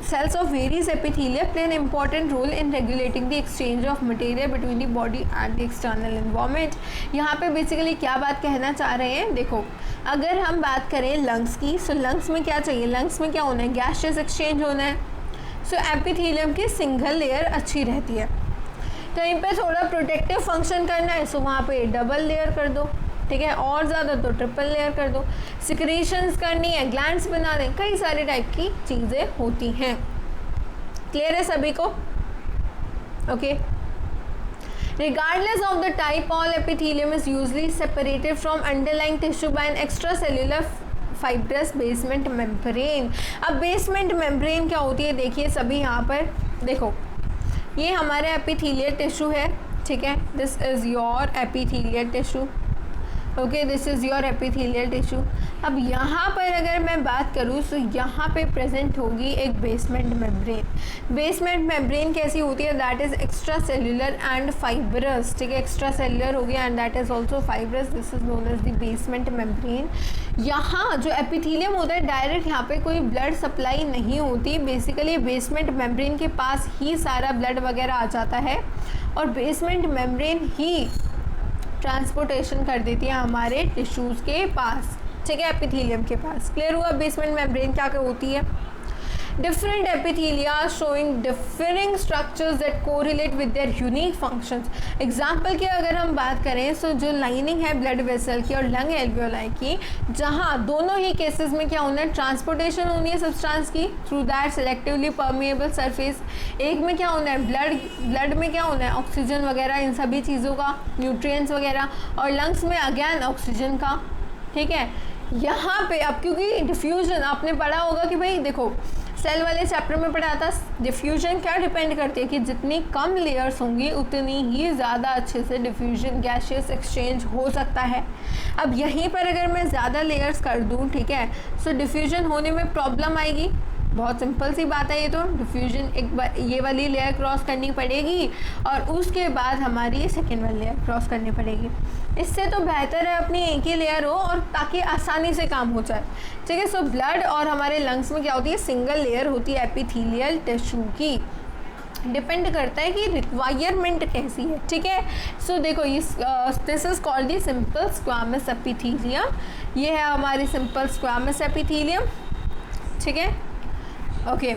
cells of various epithelia play an important role in regulating the exchange of material between the body and the external environment। यहाँ पे बेसिकली क्या बात कहना चाह रहे हैं, देखो अगर हम बात करें लंग्स की, सो लंग्स में क्या चाहिए, लंग्स में क्या होना है, गैसेस एक्सचेंज होना है, सो एपिथेलियम की सिंगल लेयर अच्छी रहती है। कहीं पे थोड़ा प्रोटेक्टिव फंक्शन करना है, सो वहाँ पे डबल लेयर कर दो, ठीक है, और ज़्यादा तो ट्रिपल लेयर कर दो। सिक्रीशंस करनी है, ग्लैंड्स बना दें, कई सारे टाइप की चीज़ें होती हैं। क्लियर है सभी को? Okay. Regardless of the type, all epithelium is usually separated from underlying tissue by an extracellular fibrous basement membrane। अब बेसमेंट मेम्ब्रेन क्या होती है, देखिए सभी यहाँ पर देखो, ये हमारा एपिथेलियल टिश्यू है, ठीक है, this is your epithelial tissue, okay, this is your epithelial tissue. अब यहाँ पर अगर मैं बात करूँ तो यहाँ पे प्रेजेंट होगी एक बेसमेंट मेम्ब्रेन। बेसमेंट मेम्ब्रेन कैसी होती है, that is extra cellular and fibrous, ठीक है, एक्स्ट्रा सेल्यूलर हो गया and that is also fibrous, this is known as the basement membrane. यहाँ जो एपिथेलियम होता है डायरेक्ट यहाँ पे कोई ब्लड सप्लाई नहीं होती, बेसिकली बेसमेंट मेम्ब्रेन के पास ही सारा ब्लड वगैरह आ जाता है और बेसमेंट मेम्ब्रेन ही ट्रांसपोर्टेशन कर देती है हमारे टिश्यूज़ के पास, ठीक है, एपिथेलियम के पास। क्लियर हुआ? बेसमेंट मेम्ब्रेन क्या होती है, different epithelia showing differing structures that correlate with their unique functions. Example की अगर हम बात करें तो जो लाइनिंग है ब्लड वेसल की और लंग एल्वियोलाई की, जहाँ दोनों ही केसेस में क्या होना है, ट्रांसपोर्टेशन होनी है सब्सटेंस की through that selectively permeable surface. एक में क्या होना है, ब्लड में क्या होना है, ऑक्सीजन वगैरह इन सभी चीज़ों का, न्यूट्रिएंट्स वगैरह, और लंग्स में अगेन ऑक्सीजन का, ठीक है। यहाँ पे अब क्योंकि डिफ्यूजन आपने पढ़ा होगा कि भाई देखो सेल वाले चैप्टर में पढ़ा था, डिफ्यूजन क्या डिपेंड करती है कि जितनी कम लेयर्स होंगी उतनी ही ज़्यादा अच्छे से डिफ्यूजन गैसेस एक्सचेंज हो सकता है। अब यहीं पर अगर मैं ज़्यादा लेयर्स कर दूँ, ठीक है, सो डिफ्यूजन होने में प्रॉब्लम आएगी, बहुत सिंपल सी बात है ये तो। डिफ्यूजन एक बार ये वाली लेयर क्रॉस करनी पड़ेगी और उसके बाद हमारी सेकेंड वाली लेयर क्रॉस करनी पड़ेगी। इससे तो बेहतर है अपनी एक ही लेयर हो और ताकि आसानी से काम हो जाए, ठीक है। सो ब्लड और हमारे लंग्स में क्या होती है, सिंगल लेयर होती है एपिथेलियल टिश्यू की। डिपेंड करता है कि रिक्वायरमेंट कैसी है, ठीक है। सो देखो this is called the simple squamous epithelium. ये है हमारी सिंपल स्क्वामस एपिथेलियम, ठीक है। ओके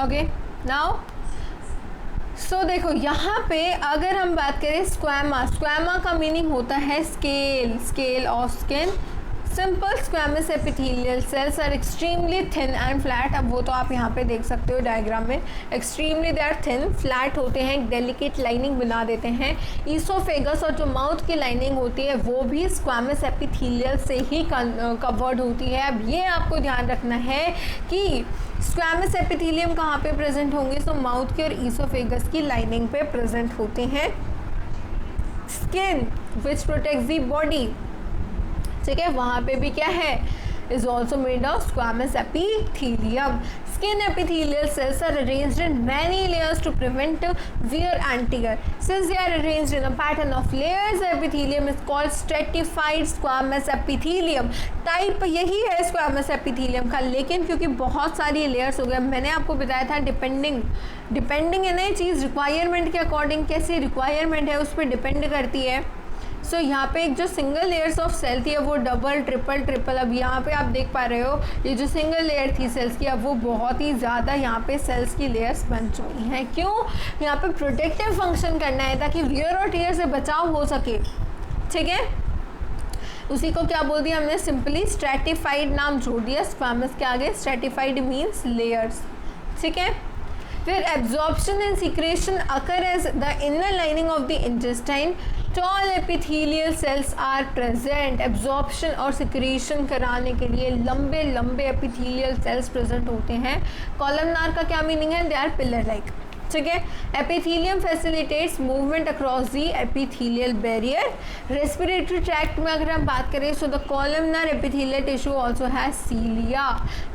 ओके नाउ सो देखो यहाँ पे अगर हम बात करें स्क्वामा का मीनिंग होता है scale of skin. Simple squamous epithelial cells are extremely thin and flat. अब वो तो आप यहाँ पे देख सकते हो डायग्राम में, extremely they are thin, flat होते हैं, डेलिकेट लाइनिंग बना देते हैं। ईसोफेगस और जो माउथ की लाइनिंग होती है वो भी स्क्वामस एपिथेलियल से ही कवर्ड होती है। अब ये आपको ध्यान रखना है कि स्क्वामस एपिथेलियम कहाँ पे प्रेजेंट होंगे, तो माउथ के और ईसोफेगस की लाइनिंग पे प्रेजेंट होते हैं। Skin which protects the body, ठीक है, वहाँ पे भी क्या है, is also made of squamous epithelium. Skin epithelial cells are arranged in many layers to prevent wear and tear. Since they are arranged in a pattern of layers, the epithelium is called stratified squamous epithelium. Type यही है squamous epithelium का, लेकिन क्योंकि बहुत सारी layers हो गए, मैंने आपको बताया था डिपेंडिंग है ना ये चीज़ रिक्वायरमेंट के अकॉर्डिंग, कैसी रिक्वायरमेंट है उस पर डिपेंड करती है। सो यहाँ पे एक जो सिंगल लेयर्स ऑफ सेल थी वो डबल ट्रिपल, अब यहाँ पे आप देख पा रहे हो ये जो सिंगल लेयर थी सेल्स की, अब वो बहुत ही ज़्यादा यहाँ पे सेल्स की लेयर्स बन चुकी हैं। क्यों, यहाँ पे प्रोटेक्टिव फंक्शन करना है ताकि वियर और टियर से बचाव हो सके, ठीक है। उसी को क्या बोल दिया हमने, सिंपली स्ट्रैटिफाइड नाम जोड़ दिया स्क्वामस के आगे। स्ट्रैटिफाइड मीन्स लेयर्स, ठीक है। फिर absorption and secretion occur as the inner lining of the intestine. Tall epithelial cells are present. Absorption और सिक्रेशन कराने के लिए लंबे लंबे एपिथेलियल सेल्स प्रेजेंट होते हैं। कॉलमनार का क्या मीनिंग है, दे आर पिलर लाइक, ठीक है। Epithelium facilitates movement across the epithelial barrier. Respiratory tract में अगर हम बात करें, so the columnar epithelial tissue also has cilia.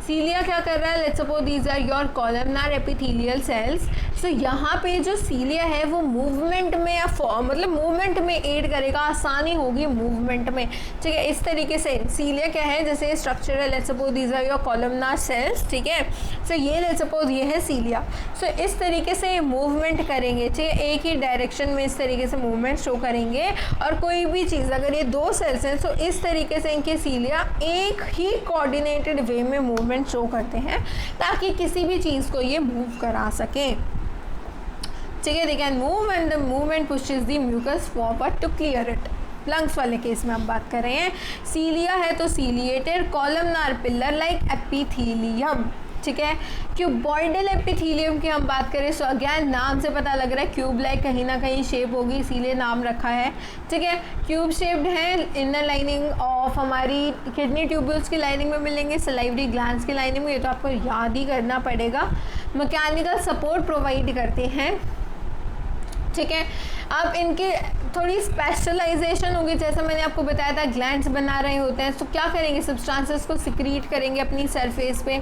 Cilia क्या कर रहा है, let's suppose these are your columnar epithelial cells. So यहाँ पे जो सीलिया है वो मूवमेंट में या मतलब मूवमेंट में एड करेगा, आसानी होगी मूवमेंट में, ठीक है। इस तरीके से सीलिया क्या है, जैसे स्ट्रक्चर है, let's suppose these are your columnar cells, ठीक है। सो ये लेट्स सपोज ये है सीलिया। सो इस तरीके से मूवमेंट करेंगे, ठीक है, एक ही डायरेक्शन में इस तरीके से मूवमेंट शो करेंगे। और कोई भी चीज़ अगर ये दो सेल्स हैं तो इस तरीके से इनके सीलिया एक ही कोऑर्डिनेटेड वे में मूवमेंट शो करते हैं ताकि किसी भी चीज़ को ये मूव करा सकें, ठीक है। They can move and the movement pushes the mucus forward to clear it. Lungs वाले केस में हम बात कर रहे हैं। सीलिया है तो ciliated, columnar pillar like epithelium, ठीक है। क्यूबॉइडल एपिथेलियम की हम बात करें, सो अगेन नाम से पता लग रहा है क्यूब लाइक कहीं ना कहीं शेप होगी, इसीलिए नाम रखा है, ठीक है। क्यूब शेप्ड है, इनर लाइनिंग ऑफ हमारी किडनी ट्यूब्यूल्स की लाइनिंग में मिलेंगे, सलाइवरी ग्लैंड्स की लाइनिंग में, ये तो आपको याद ही करना पड़ेगा। मैकेनिकल सपोर्ट प्रोवाइड करते हैं, ठीक है। अब इनकी थोड़ी स्पेशलाइजेशन होगी, जैसा मैंने आपको बताया था ग्लैंड्स बना रहे होते हैं, तो क्या करेंगे, सब्सटेंसेस को सिक्रीट करेंगे अपनी सरफेस पे।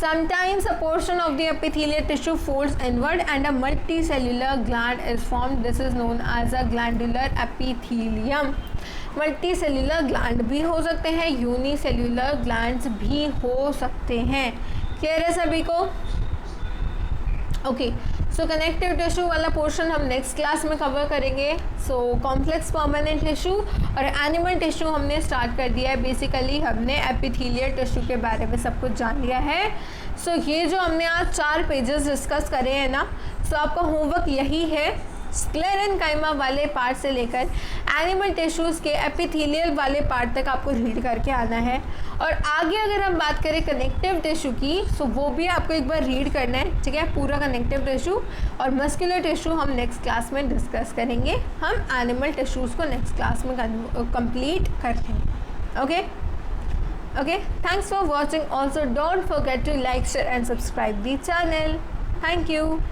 Sometimes a portion of the epithelial tissue folds inward and a multi cellular gland is formed, this is known as a glandular epithelium. Multi cellular gland भी हो सकते हैं, यूनिसेल्यूलर ग्लैंड्स भी हो सकते हैं। क्लियर है सभी को, ओके। सो कनेक्टिव टिश्यू वाला पोर्शन हम नेक्स्ट क्लास में कवर करेंगे। सो कॉम्प्लेक्स परमानेंट टिश्यू और एनिमल टिश्यू हमने स्टार्ट कर दिया है। बेसिकली हमने एपिथेलियल टिश्यू के बारे में सब कुछ जान लिया है। सो ये जो हमने आज 4 पेजेस डिस्कस करे हैं ना, सो आपका होमवर्क यही है, स्क्लेरेन्काइमा वाले पार्ट से लेकर एनिमल टिश्यूज़ के एपिथेलियल वाले पार्ट तक आपको रीड करके आना है। और आगे अगर हम बात करें कनेक्टिव टिश्यू की, सो वो भी आपको एक बार रीड करना है, ठीक है, पूरा कनेक्टिव टिश्यू। और मस्कुलर टिश्यू हम नेक्स्ट क्लास में डिस्कस करेंगे। हम एनिमल टिश्यूज़ को नेक्स्ट क्लास में कंप्लीट करते हैं। Okay okay, thanks for watching. Also don't forget to like, share and subscribe the channel. Thank you.